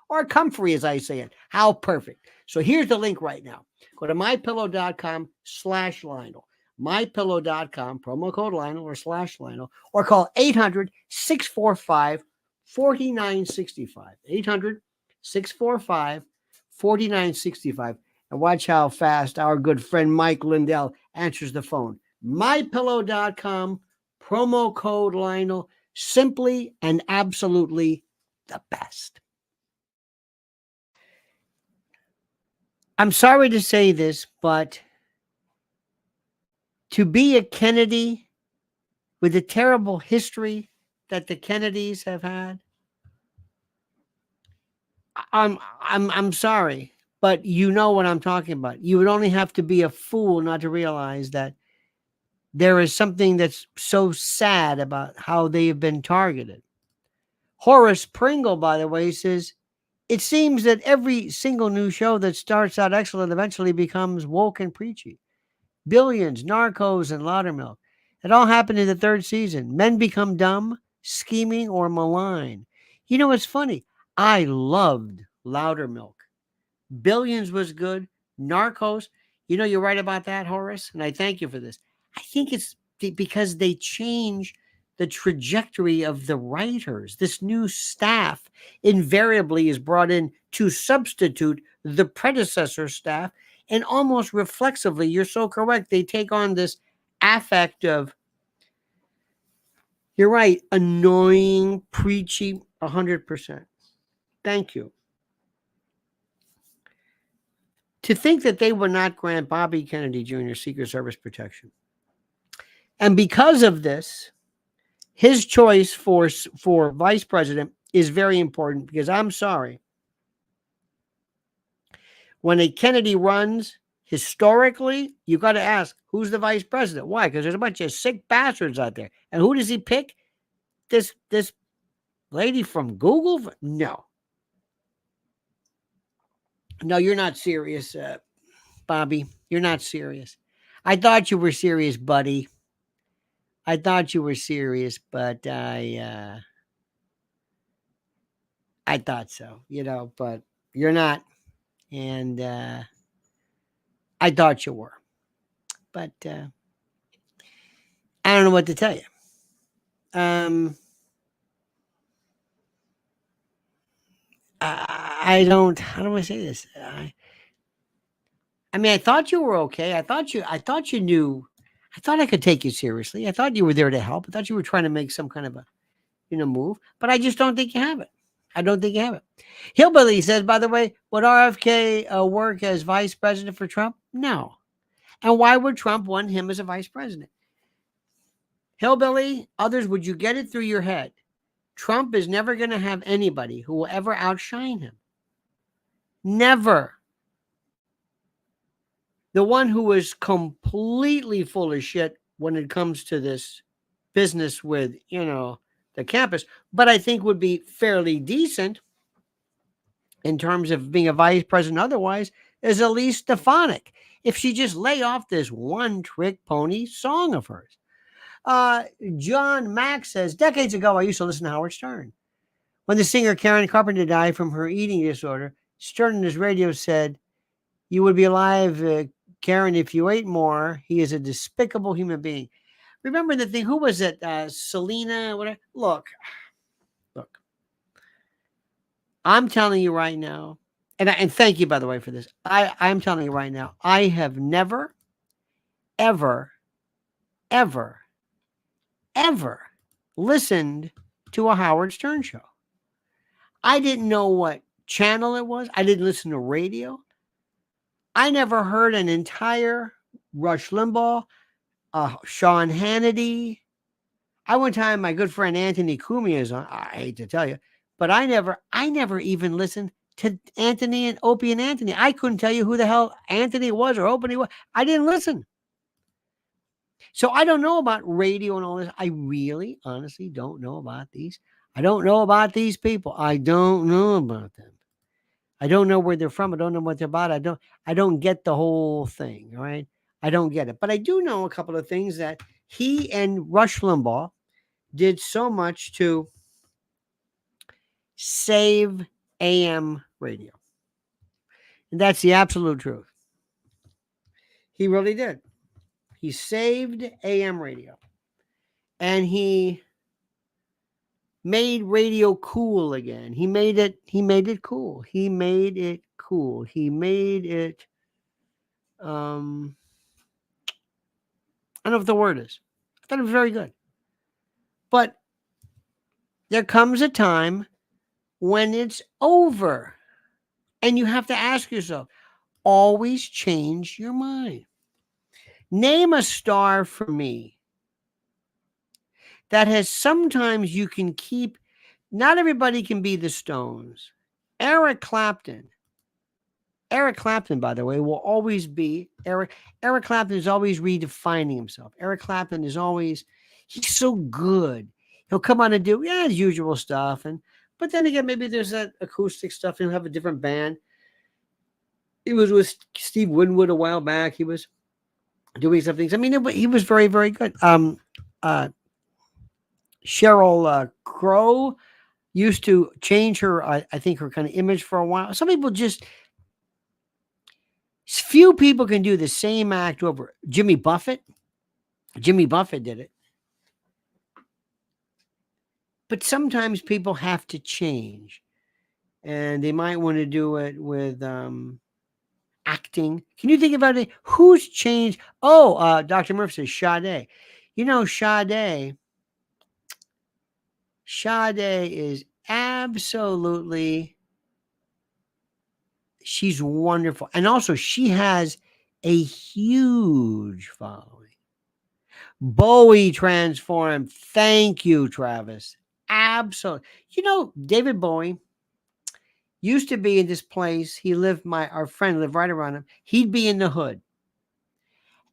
or comfy as I say it. How perfect. So here's the link right now. Go to mypillow.com/Lionel. MyPillow.com, promo code Lionel or /Lionel, or call 800-645-4965. 800-645-4965. And watch how fast our good friend Mike Lindell answers the phone. MyPillow.com, promo code Lionel, simply and absolutely the best. I'm sorry to say this, but to be a Kennedy with the terrible history that the Kennedys have had, I'm sorry, but you know what I'm talking about. You would only have to be a fool not to realize that there is something that's so sad about how they have been targeted. Horace Pringle, by the way, says, it seems that every single new show that starts out excellent eventually becomes woke and preachy. Billions, Narcos, and Loudermilk. It all happened in the third season. Men become dumb, scheming, or malign. You know, it's funny. I loved Loudermilk. Billions was good. Narcos, you know, you're right about that, Horace, and I thank you for this. I think it's because they change the trajectory of the writers. This new staff invariably is brought in to substitute the predecessor staff, and almost reflexively, you're so correct, they take on this affect of, you're right, annoying, preachy, 100%. Thank you. To think that they would not grant Bobby Kennedy Jr. Secret Service protection. And because of this, his choice for vice president is very important, because I'm sorry, when a Kennedy runs, historically, you got to ask, who's the vice president? Why? Because there's a bunch of sick bastards out there. And who does he pick? This lady from Google? No. No, you're not serious, Bobby. You're not serious. I thought you were serious, buddy. I thought you were serious, but I thought so, you know, but you're not. And I thought you were. But I don't know what to tell you. I don't, how do I say this? I mean, I thought you were okay. I thought you knew. I thought I could take you seriously. I thought you were there to help. I thought you were trying to make some kind of a, move, but I just don't think you have it. I don't think you have it. Hillbilly says, by the way, would RFK work as vice president for Trump? No. And why would Trump want him as a vice president? Hillbilly, others, would you get it through your head? Trump is never going to have anybody who will ever outshine him. Never. The one who is completely full of shit when it comes to this business with, the campus, but I think would be fairly decent in terms of being a vice president otherwise, is Elise Stefanik. If she just lay off this one-trick pony song of hers. John Mack says, decades ago, I used to listen to Howard Stern. When the singer Karen Carpenter died from her eating disorder, Stern on his radio said, you would be alive, Karen, if you ate more. He is a despicable human being. Remember the thing, who was it? Selena, whatever. Look. I'm telling you right now, and thank you, by the way, for this. I'm telling you right now, I have never, ever, ever, ever listened to a Howard Stern show. I didn't know what channel it was. I didn't listen to radio. I never heard an entire Rush Limbaugh, Sean Hannity. One time, my good friend Anthony Cumia is on. I hate to tell you, but I never even listened to Anthony and Opie and Anthony. I couldn't tell you who the hell Anthony was or Opie was. I didn't listen. So I don't know about radio and all this. I really, honestly don't know about these. I don't know about these people. I don't know about them. I don't know where they're from. I don't know what they're about. I don't get the whole thing. All right. I don't get it. But I do know a couple of things that he and Rush Limbaugh did so much to save AM radio. And that's the absolute truth. He really did. He saved AM radio. And he made radio cool again. He made it cool. He made it cool. He made it I don't know what the word is. I thought it was very good. But there comes a time when it's over. And you have to ask yourself, always change your mind. Name a star for me that has sometimes you can keep. Not everybody can be the Stones. Eric Clapton, by the way, will always be Eric. Eric Clapton is always redefining himself. Eric Clapton is always, he's so good. He'll come on and do, his usual stuff. But then again, maybe there's that acoustic stuff. He'll have a different band. He was with Steve Winwood a while back. He was doing some things. I mean, he was very, very good. Sheryl Crow used to change her, I think, her kind of image for a while. Some people few people can do the same act over. Jimmy Buffett did it. But sometimes people have to change. And they might want to do it with acting. Can you think about it? Who's changed? Oh, Dr. Murphy says Sade. Sade is absolutely, she's wonderful. And also she has a huge following. Bowie transformed. Thank you, Travis. Absolutely. David Bowie used to be in this place. He lived, our friend lived right around him. He'd be in the hood.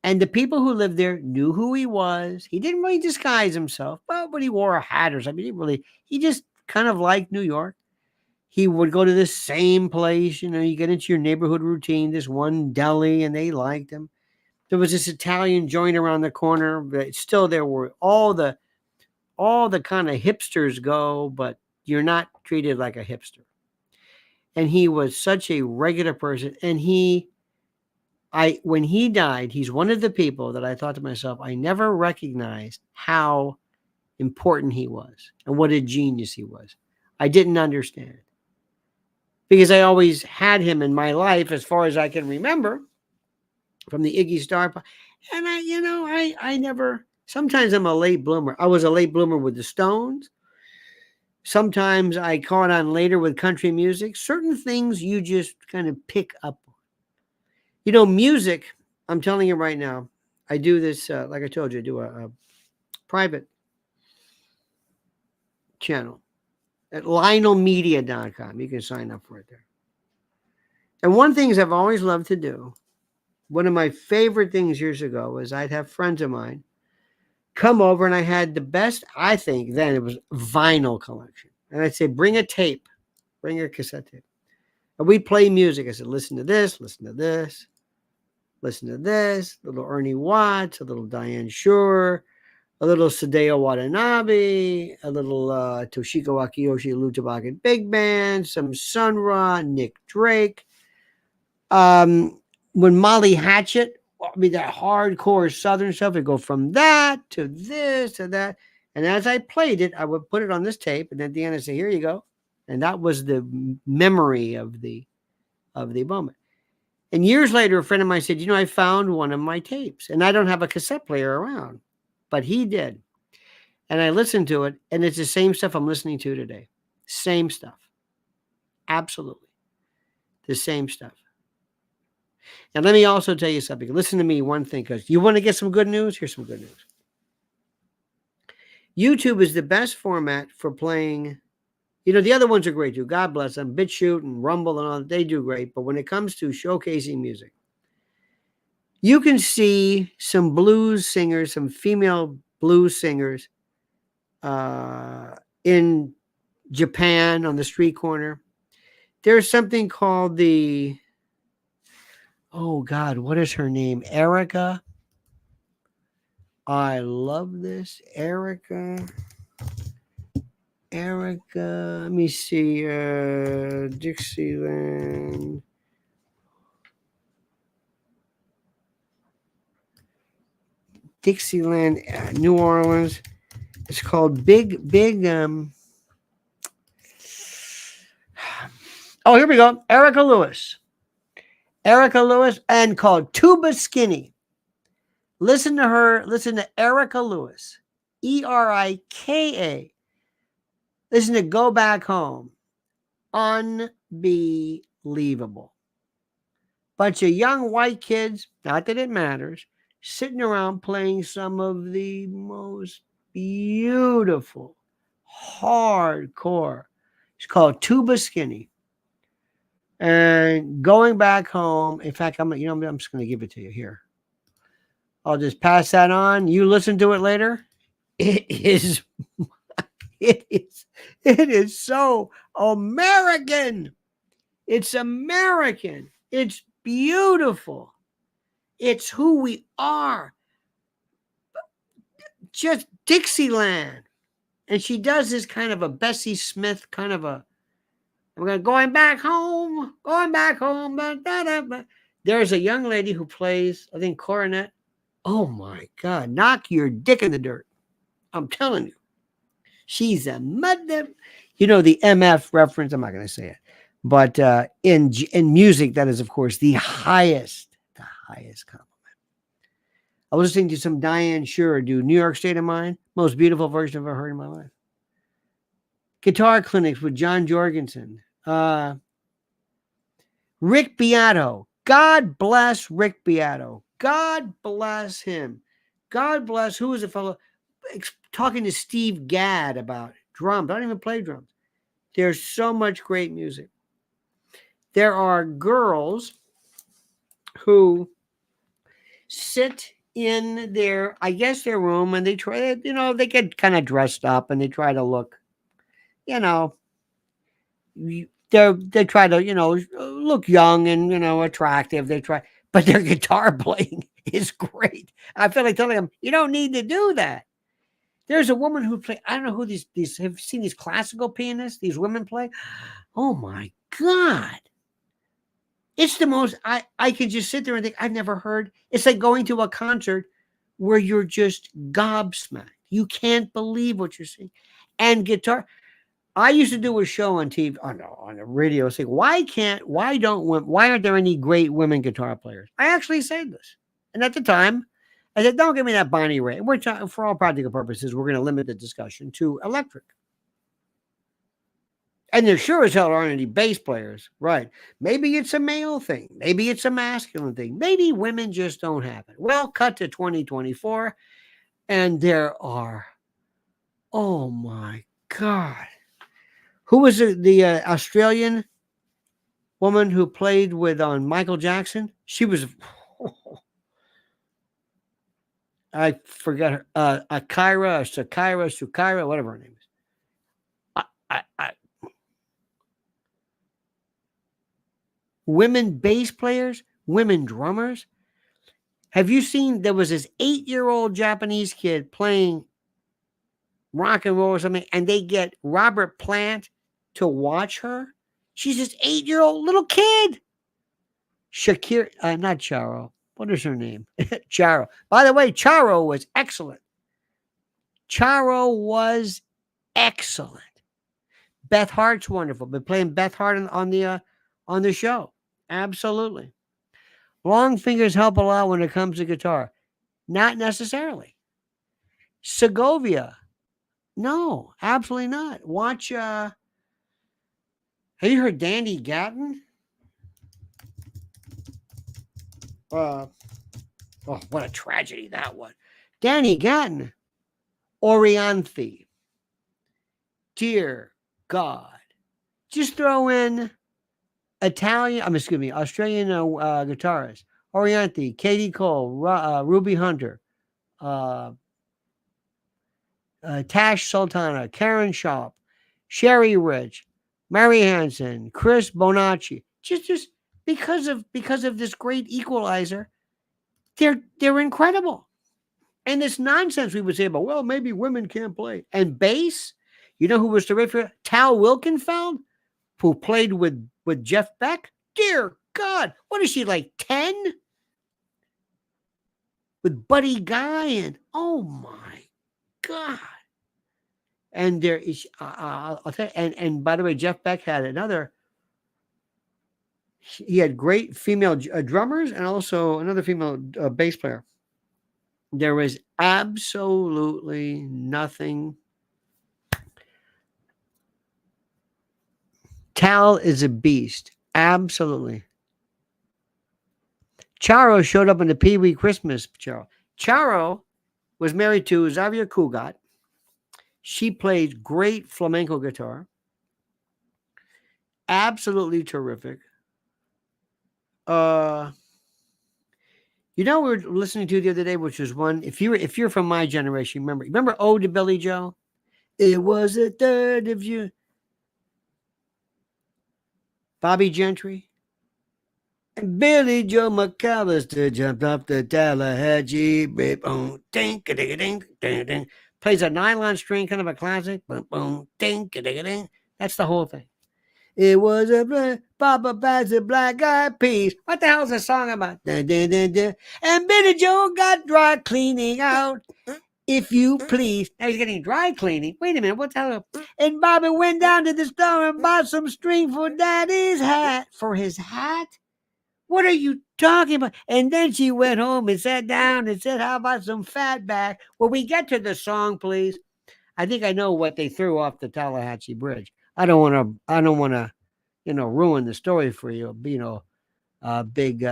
And the people who lived there knew who he was. He didn't really disguise himself, but he wore a hat or something. He just kind of liked New York. He would go to the same place, you get into your neighborhood routine, this one deli, and they liked him. There was this Italian joint around the corner, but still there were all the kind of hipsters go, but you're not treated like a hipster. And he was such a regular person. And when he died, he's one of the people that I thought to myself, I never recognized how important he was and what a genius he was. I didn't understand. Because I always had him in my life as far as I can remember from the Iggy Star. And I never, sometimes I'm a late bloomer. I was a late bloomer with the Stones. Sometimes I caught on later with country music. Certain things you just kind of pick up. Music, I'm telling you right now, I do this, like I told you, I do a private channel at lionelmedia.com. You can sign up for it there. And one thing I've always loved to do, one of my favorite things years ago was I'd have friends of mine come over, and I had the best, I think then it was vinyl collection. And I'd say, bring a tape, bring a cassette tape. And we'd play music. I said, listen to this, listen to this, listen to this, a little Ernie Watts, a little Diane Shore, a little Sadeo Watanabe, a little Toshiko Akiyoshi Lutabakan Big Band, some Sun Ra, Nick Drake. When Molly Hatchet, that hardcore Southern stuff, would go from that to this to that. And as I played it, I would put it on this tape, and at the end I say, here you go. And that was the memory of the moment. And years later, a friend of mine said, I found one of my tapes, and I don't have a cassette player around, but he did. And I listened to it, and it's the same stuff I'm listening to today. Same stuff. Absolutely. The same stuff. And let me also tell you something. Listen to me one thing, because you want to get some good news? Here's some good news. YouTube is the best format for playing. The other ones are great too. God bless them. BitChute and Rumble and all, they do great. But when it comes to showcasing music, you can see some blues singers, some female blues singers in Japan on the street corner. There's something called oh God, what is her name? Erica. I love this. Erica. Let me see. Dixieland. New Orleans. It's called Big. Oh, here we go. Erica Lewis, and called Tuba Skinny. Listen to her. Listen to Erica Lewis, Erika. Listen to Go Back Home. Unbelievable. Bunch of young white kids, not that it matters, sitting around playing some of the most beautiful, hardcore. It's called Tuba Skinny. And Going Back Home. In fact, I'm just going to give it to you here. I'll just pass that on. You listen to it later. It is so American. It's American. It's beautiful. It's who we are. Just Dixieland. And she does this kind of a Bessie Smith kind of a, going back home. There's a young lady who plays, I think, cornet. Oh my God, knock your dick in the dirt. I'm telling you. She's a mother. The MF reference, I'm not going to say it. But in music, that is, of course, the highest compliment. I was listening to some Diane Shore do New York State of Mind. Most beautiful version I've ever heard in my life. Guitar clinics with John Jorgensen. Rick Beato. God bless Rick Beato. God bless him. God bless, who is a fellow talking to Steve Gadd about drums. I don't even play drums. There's so much great music. There are girls who sit in their room, and they try, they get kind of dressed up and they try to look, they try to, look young and, attractive. They try, but their guitar playing is great. I feel like telling them, you don't need to do that. There's a woman who play, I don't know who these have you seen these classical pianists, these women play. Oh my God. It's the most, I could just sit there and think, I've never heard. It's like going to a concert where you're just gobsmacked. You can't believe what you're seeing. And guitar. I used to do a show on TV, on the radio, saying, why aren't there any great women guitar players? I actually said this. And at the time, I said, don't give me that Bonnie Raitt. For all practical purposes, we're going to limit the discussion to electric. And there sure as hell aren't any bass players. Right. Maybe it's a male thing. Maybe it's a masculine thing. Maybe women just don't have it. Well, cut to 2024, and there are, oh my God. Who was the Australian woman who played with on Michael Jackson? She was, I forget her, Akira, Sukaira, whatever her name is. I, women bass players, women drummers. Have you seen there was this 8-year-old Japanese kid playing rock and roll or something, and they get Robert Plant to watch her? She's this 8-year-old little kid. Shakira, not Charo. What is her name? Charo. By the way, Charo was excellent. Charo was excellent. Beth Hart's wonderful. Been playing Beth Hart on the show. Absolutely. Long fingers help a lot when it comes to guitar. Not necessarily. Segovia. No, absolutely not. Watch have you heard Danny Gatton? Oh, what a tragedy that was. Danny Gatton. Orianthi. Dear God. Just throw in Australian guitarist. Orianthi, Katie Cole, Ruby Hunter, Tash Sultana, Karen Sharp, Sherry Rich, Mary Hansen, Chris Bonacci. Just because of this great equalizer, they're incredible. And this nonsense we would say about, well, maybe women can't play. And bass, you know who was terrific? Tal Wilkenfeld, who played with Jeff Beck. Dear God, what is she, like 10? With Buddy Guy, and oh my God. And there is, I'll tell you, and by the way, Jeff Beck had another. He had great female drummers and also another female bass player. There was absolutely nothing. Tal is a beast. Absolutely. Charo showed up in the Pee Wee Christmas. Charo was married to Xavier Cugat. She played great flamenco guitar. Absolutely terrific. You know we were listening to the other day, which was one. If you're from my generation, remember Ode to Billy Joe? It was a third of you. Bobby Gentry. And Billy Joe McAllister jumped off the Tallahatchie. Plays a nylon string, kind of a classic. That's the whole thing. It was a Papa Pat's a Black Eyed Peas. What the hell is the song about? And Billy Joe got dry cleaning out. If you please. Now he's getting dry cleaning. Wait a minute, what the hell? And Bobby went down to the store and bought some string for Daddy's hat. For his hat? What are you talking about? And then she went home and sat down and said, how about some fat back? Will we get to the song, please? I think I know what they threw off the Tallahatchie Bridge. I don't want to, ruin the story for you. Big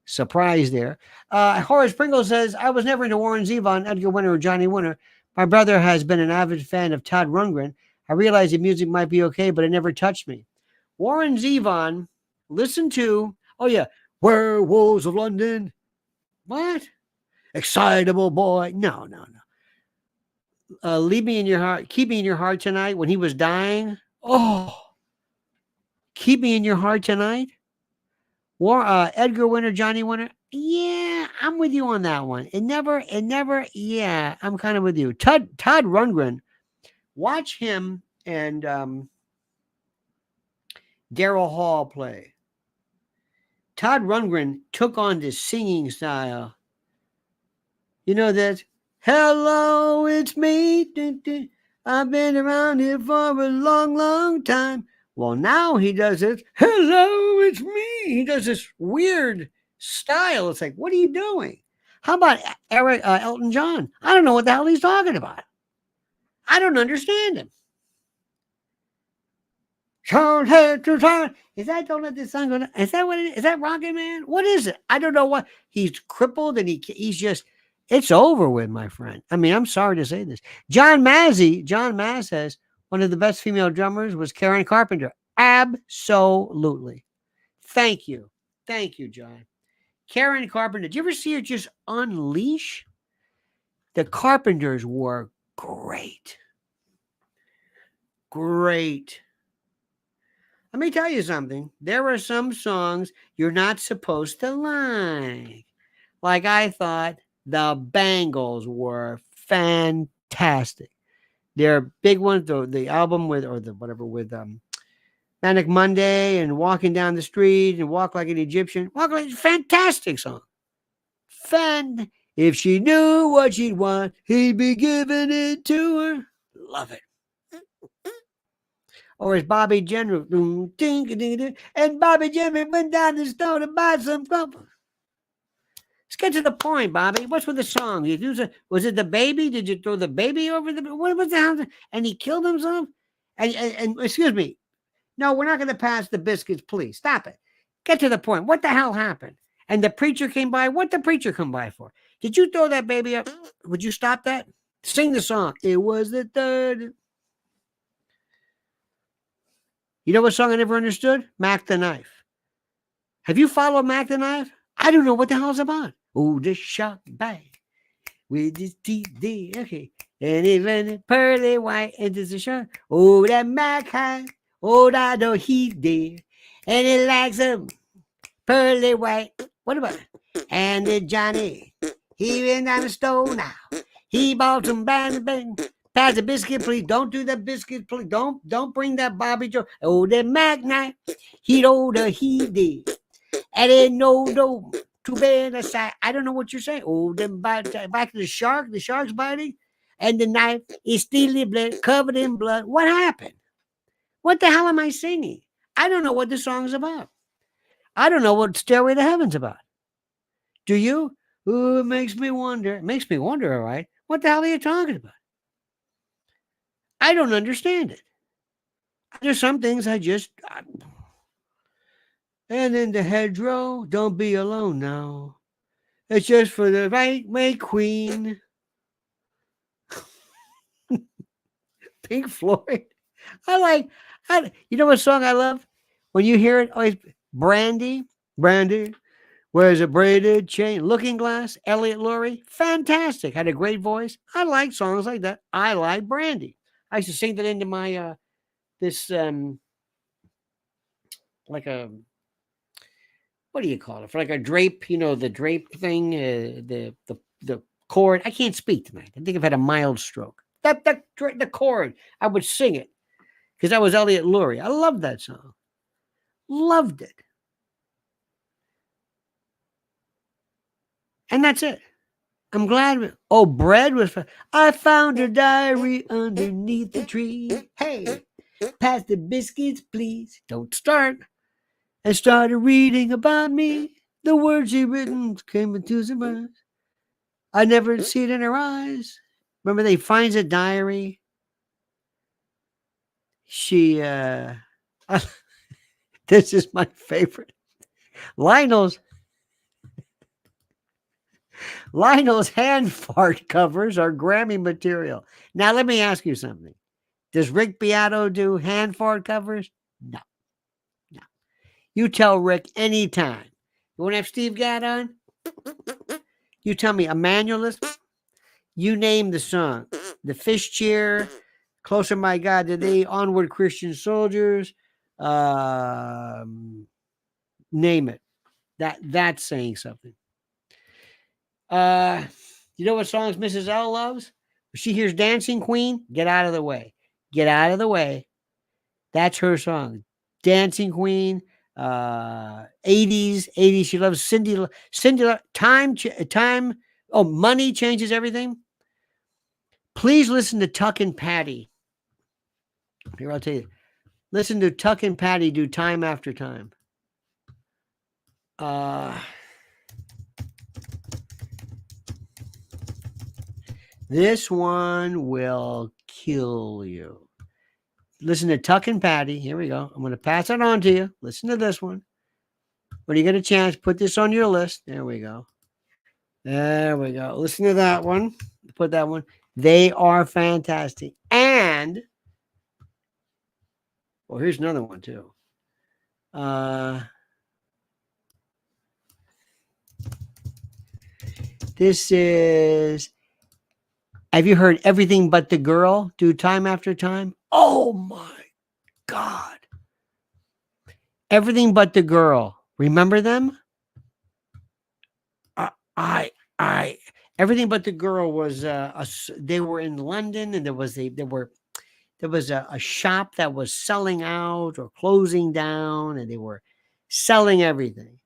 surprise there. Horace Pringle says, I was never into Warren Zevon, Edgar Winter, or Johnny Winter. My brother has been an avid fan of Todd Rundgren. I realized the music might be okay, but it never touched me. Warren Zevon, listen to, Werewolves of London. What? Excitable Boy. No. Leave Me in Your Heart, Keep Me in Your Heart Tonight, when he was dying. Oh, Keep Me in Your Heart Tonight. Edgar Winter, Johnny Winter. Yeah, I'm with you on that one. It never, yeah, I'm kind of with you. Todd Rundgren, watch him and Daryl Hall play. Todd Rundgren took on this singing style. You know that, hello, it's me. I've been around here for a long, long time. Well, now he does it. Hello, it's me. He does this weird style. It's like, what are you doing? How about Elton John? I don't know what the hell he's talking about. I don't understand him. Don't have to turn. Is that Don't Let This Sun Go Down? Is that what it is? Is that Rocket Man? What is it? I don't know what. He's crippled and he's just, it's over with, my friend. I mean, I'm sorry to say this. John Maz says one of the best female drummers was Karen Carpenter. Absolutely. Thank you. Thank you, John. Karen Carpenter. Did you ever see her just unleash? The Carpenters were great. Great. Let me tell you something. There are some songs you're not supposed to like. Like I thought the Bangles were fantastic. Their big ones, the album with, or the whatever with Manic Monday and Walking Down the Street and Walk Like an Egyptian. Walk Like, fantastic song. If she knew what she'd want, he'd be giving it to her. Love it. Or as Bobby General, and Bobby General went down the store to buy some comfort. Let's get to the point, Bobby. What's with the song? Was it the baby? Did you throw the baby over the? What was the hell? And he killed himself? And excuse me. No, we're not going to pass the biscuits, please. Stop it. Get to the point. What the hell happened? And the preacher came by. What the preacher come by for? Did you throw that baby up? Would you stop that? Sing the song. It was the third. You know what song I never understood? Mac the Knife. Have you followed Mac the Knife? I don't know what the hell it's about. Oh, the shark bite with his teeth there. Okay. And he ran pearly white into the shark. Oh, that Mac high. Oh, that do he there. And he likes them pearly white. What about it? And then Johnny, he went down the store now. He bought some bang. Pass the biscuit, please. Don't do that biscuit, please. Don't bring that Bobby Joe. Oh, that Mac Knife. He older, he did. And then no, too bad aside. I don't know what you're saying. Oh, then back to the shark. The shark's biting. And the knife is still blood, covered in blood. What happened? What the hell am I singing? I don't know what the song's about. I don't know what Stairway to Heaven's about. Do you? Oh, it makes me wonder. It makes me wonder, all right. What the hell are you talking about? I don't understand it. There's some things I just... And in the hedgerow, don't be alone now. It's just for the right way, Queen. Pink Floyd. You know what song I love? When you hear it, always Brandy, wears a braided chain, Looking Glass, Elliot Laurie, fantastic. Had a great voice. I like songs like that. I like Brandy. I used to sing that into my, like a, what do you call it? For like a drape, the drape thing, the chord. I can't speak tonight. I think I've had a mild stroke. The chord, I would sing it because that was Elliot Laurie. I loved that song. Loved it. And that's it. I'm glad. Bread was. I found her diary underneath the tree. Hey, pass the biscuits, please. Don't start. And started reading about me. The words she written came into surprise. I never see it in her eyes. Remember, they finds a diary. She, this is my favorite. Lionel's hand fart covers are Grammy material. Now, let me ask you something. Does Rick Beato do hand fart covers? No. You tell Rick anytime. You want to have Steve Gadd on? You tell me, a manualist? You name the song. The Fish Cheer, Closer My God to Thee, Onward Christian Soldiers, name it. That's saying something. You know what songs Mrs. L loves? When she hears Dancing Queen, Get Out of the Way. Get Out of the Way. That's her song. Dancing Queen. 80s. She loves Cindy. Time. Oh, Money Changes Everything. Please listen to Tuck and Patty. Here, I'll tell you. Listen to Tuck and Patty do Time After Time. This one will kill you. listen to Tuck and Patty. Here we go. I'm going to pass it on to you. Listen to this one. When you get a chance, put this on your list. There we go. There we go. Listen to that one. Put that one. They are fantastic. And, well, here's another one too. This is, have you heard Everything But the Girl do Time After Time? Oh my God. Everything But the Girl. Remember them? Everything But the Girl was, they were in London, and there was a shop that was selling out or closing down, and they were selling everything.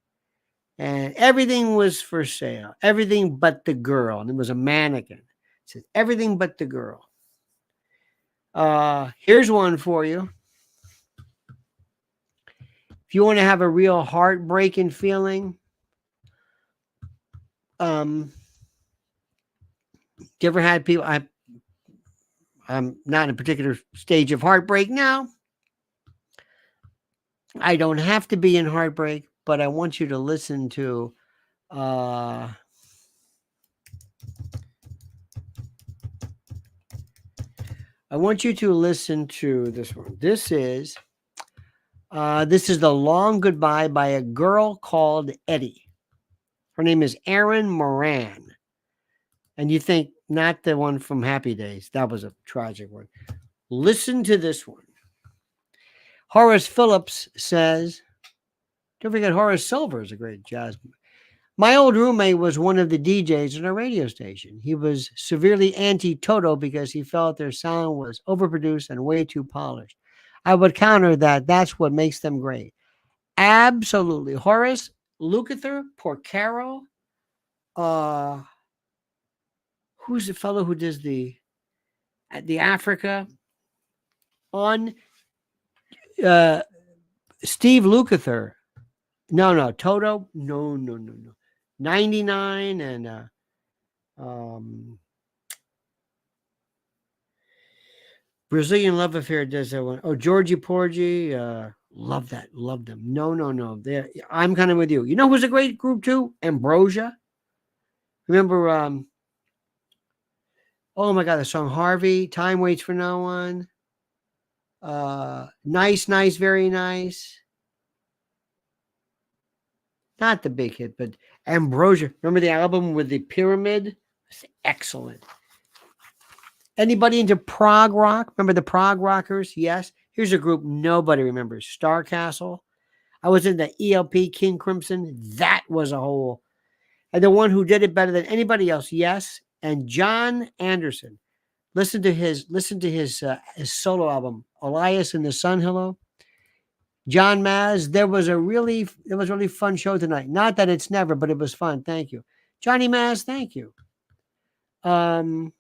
And everything was for sale. Everything but the girl. And it was a mannequin. It said, Everything But the Girl. Here's one for you. If you want to have a real heartbreaking feeling, you ever had people, I'm not in a particular stage of heartbreak now. I don't have to be in heartbreak, but I want you to listen to I want you to listen to this one. This is The Long Goodbye by a girl called Eddie. Her name is Erin Moran. And you think, not the one from Happy Days. That was a tragic one. Listen to this one. Horace Phillips says, don't forget Horace Silver is a great jazz. My old roommate was one of the DJs on a radio station. He was severely anti-Toto because he felt their sound was overproduced and way too polished. I would counter that that's what makes them great. Absolutely. Horace, Lukather, Porcaro, who's the fellow who does the Africa on Steve Lukather. No, Toto. No. 99 and Brazilian Love Affair does that one. Oh, Georgie Porgy. Love that. Love them. No. I'm kind of with you. You know who's a great group too? Ambrosia. Remember, oh my God, the song Harvey, Time Waits for No One. Nice, very nice. Not the big hit, but Ambrosia. Remember the album with the pyramid? It's excellent. Anybody into prog rock? Remember the prog rockers? Yes. Here's a group nobody remembers. Star Castle. I was in the ELP, King Crimson. That was a whole. And the one who did it better than anybody else, yes. And John Anderson. Listen to his solo album, Elias and the Sunhillow. John Maz, there was a really fun show tonight. Not that it's never, but it was fun. Thank you. Johnny Maz, thank you. I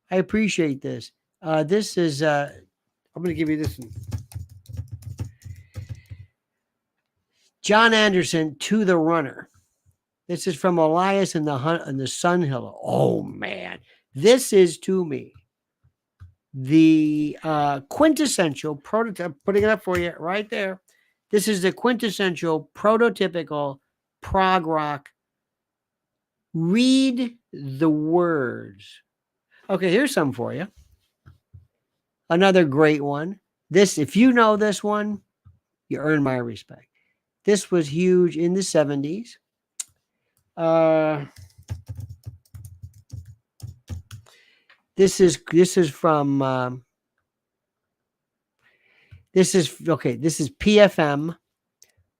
appreciate this. This is, I'm going to give you this one. John Anderson, To the Runner. This is from Elias and the Sunhillow. Oh, man. This is, to me, the quintessential prototype. Putting it up for you right there. This is the quintessential prototypical prog rock. Read the words. Okay, here's some for you. Another great one. This, if you know this one, you earn my respect. This was huge in the 70s. This is from this is PFM,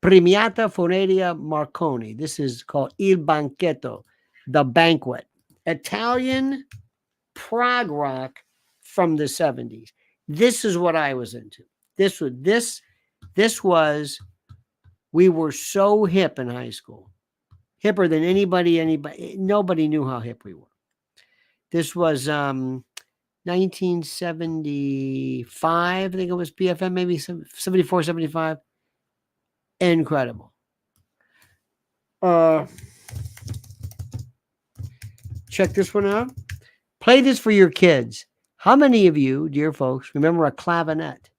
Premiata Foneria Marconi. This is called Il Banchetto, the banquet. Italian prog rock from the 70s. This is what I was into. This was we were so hip in high school. Hipper than anybody. Nobody knew how hip we were. This was 1975. I think it was PFM, maybe 74, 75. Incredible. Check this one out. Play this for your kids. How many of you, dear folks, remember a clavinet?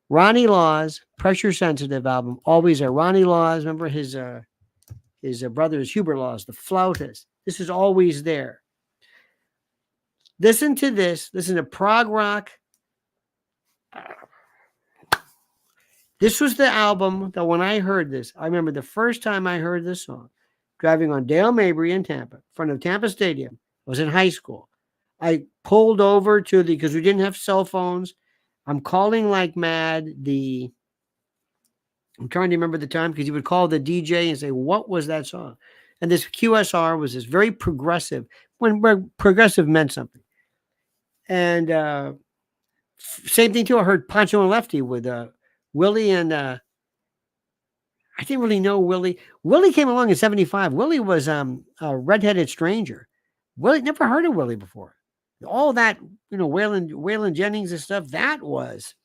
Ronnie Law's Pressure Sensitive album, always there. Ronnie Law's, remember his brother is Hubert Laws, the flautist. This is always there. Listen to this. Listen to prog rock. This was the album that when I heard this, I remember the first time I heard this song, driving on Dale Mabry in Tampa, in front of Tampa Stadium. I was in high school. I pulled over to because we didn't have cell phones. I'm calling like mad. I'm trying to remember the time because he would call the DJ and say, what was that song? And this QSR was this very progressive, when progressive meant something. And same thing too. I heard Pancho and Lefty with Willie and I didn't really know Willie. Willie came along in 75. Willie was a redheaded stranger. Willie, never heard of Willie before. All that, Waylon Jennings and stuff, that was,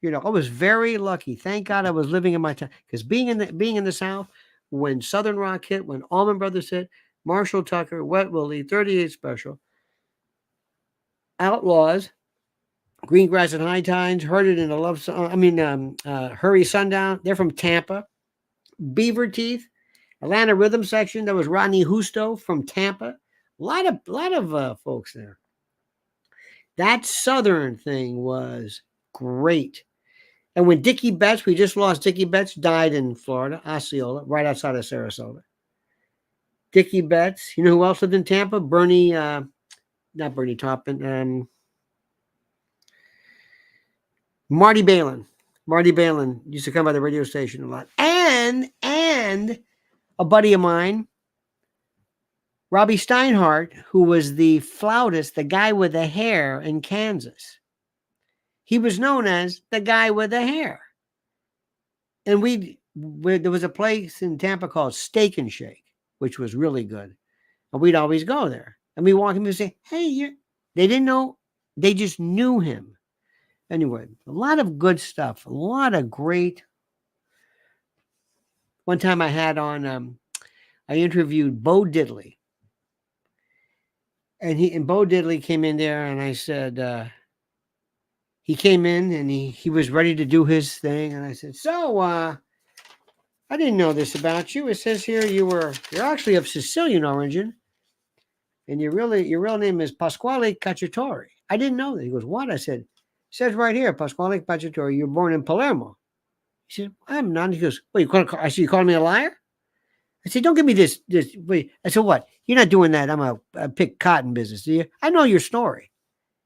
I was very lucky. Thank God I was living in my time. Because being in the South, when Southern Rock hit, when Allman Brothers hit, Marshall Tucker, Wet Willie, 38 Special, Outlaws, Greengrass and High Times, Heard It in a Love Song. Hurry Sundown. They're from Tampa. Beaver Teeth, Atlanta Rhythm Section. That was Rodney Husto from Tampa. A lot of folks there. That Southern thing was great. And when Dickie Betts, we just lost Dickie Betts, died in Florida, Osceola, right outside of Sarasota. Dickie Betts. You know who else lived in Tampa? Not Bernie Taupin. Marty Balin. Marty Balin used to come by the radio station a lot. And a buddy of mine, Robbie Steinhardt, who was the flautist, the guy with the hair in Kansas. He was known as the guy with the hair. And there was a place in Tampa called Steak and Shake, which was really good. And we'd always go there. And we walk him and say, hey, they didn't know, they just knew him. Anyway, a lot of good stuff, a lot of great. One time I had on, I interviewed Bo Diddley. And Bo Diddley came in there and I said, he came in and he was ready to do his thing. And I said, so, I didn't know this about you. It says here you're actually of Sicilian origin. And your real name is Pasquale Cacciatore. I didn't know that. He goes, what? I said, it says right here, Pasquale Cacciatore, you're born in Palermo. He said, I'm not. He goes, well, I see you calling me a liar? I said, don't give me this. Wait. I said, what? You're not doing that. I pick cotton business, do you? I know your story.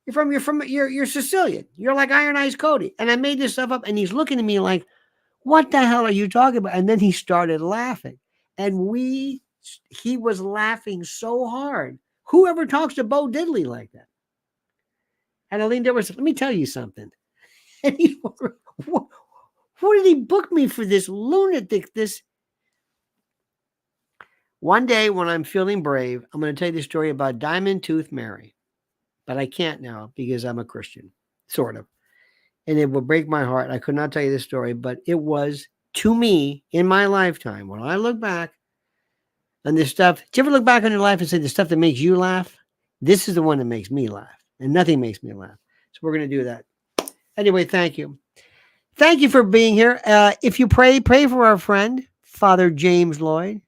You're Sicilian. You're like Iron Eyes Cody. And I made this stuff up and he's looking at me like, what the hell are you talking about? And then he started laughing. And he was laughing so hard. Whoever talks to Bo Diddley like that? And I leaned over and said, let me tell you something. And who did he book me for this lunatic? One day when I'm feeling brave, I'm going to tell you the story about Diamond Tooth Mary. But I can't now because I'm a Christian, sort of. And it will break my heart. I could not tell you this story, but it was, to me, in my lifetime, when I look back on this stuff. Do you ever look back on your life and say the stuff that makes you laugh? This is the one that makes me laugh. And nothing makes me laugh. So we're going to do that. Anyway, thank you. Thank you for being here. If you pray for our friend, Father James Lloyd.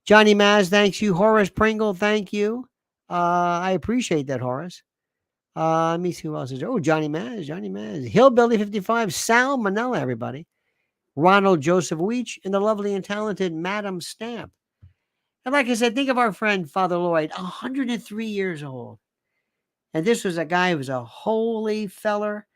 Johnny Maz, thanks you. Horace Pringle, thank you. I appreciate that, Horace. Let me see who else is there. Oh, Johnny Maz. Hillbilly 55, Sal Manella, everybody. Ronald Joseph Weech, and the lovely and talented Madam Stamp. And like I said, think of our friend, Father Lloyd, 103 years old. And this was a guy who was a holy feller.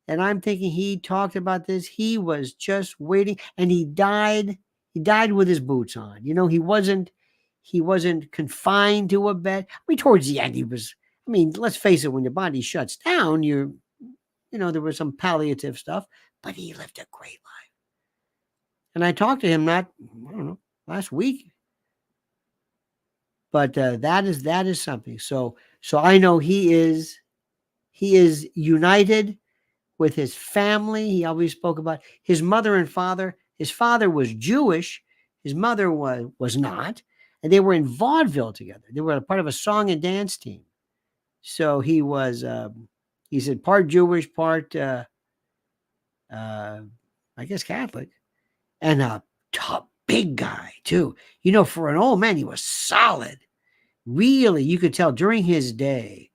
And I'm thinking he talked about this. He was just waiting. And he died. He died with his boots on. He wasn't confined to a bed. Towards the end, let's face it, when your body shuts down, there was some palliative stuff, but he lived a great life. And I talked to him last week. But that is something. So I know he is united with his family. He always spoke about his mother and father. His father was Jewish. His mother was not. And they were in vaudeville together. They were a part of a song and dance team. So he was, he said, part Jewish, part, I guess, Catholic, and a tough, big guy, too. You know, for an old man, he was solid. Really, you could tell during his day.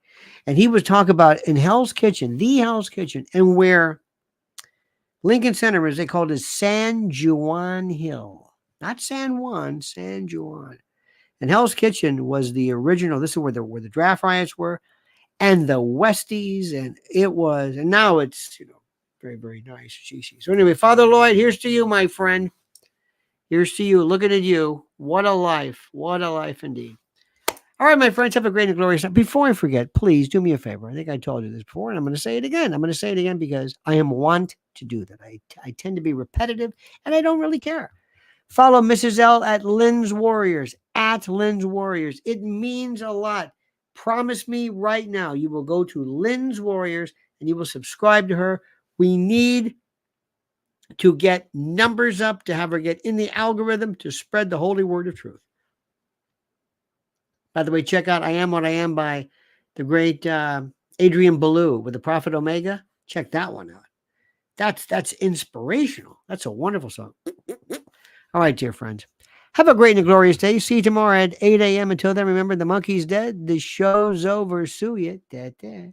And he would talk about in Hell's Kitchen, the Hell's Kitchen, and where Lincoln Center is, they called it San Juan Hill. Not San Juan, San Juan. And Hell's Kitchen was the original. This is where the draft riots were, and the Westies, and it was, and now it's, you know, very, very nice. So anyway, Father Lloyd, here's to you, my friend. Here's to you. Looking at you. What a life. What a life indeed. All right, my friends, have a great and glorious night. Before I forget, please do me a favor. I think I told you this before, and I'm going to say it again. I'm going to say it again because I am want to do that. I tend to be repetitive, and I don't really care. Follow Mrs. L at Lynn's Warriors, at Lynn's Warriors. It means a lot. Promise me right now you will go to Lynn's Warriors and you will subscribe to her. We need to get numbers up to have her get in the algorithm to spread the holy word of truth. By the way, check out I Am What I Am by the great Adrian Ballou with the Prophet Omega. Check that one out. That's inspirational. That's a wonderful song. All right, dear friends. Have a great and glorious day. See you tomorrow at 8 a.m. Until then, remember, the monkey's dead. The show's over. Sue ya. Da, da.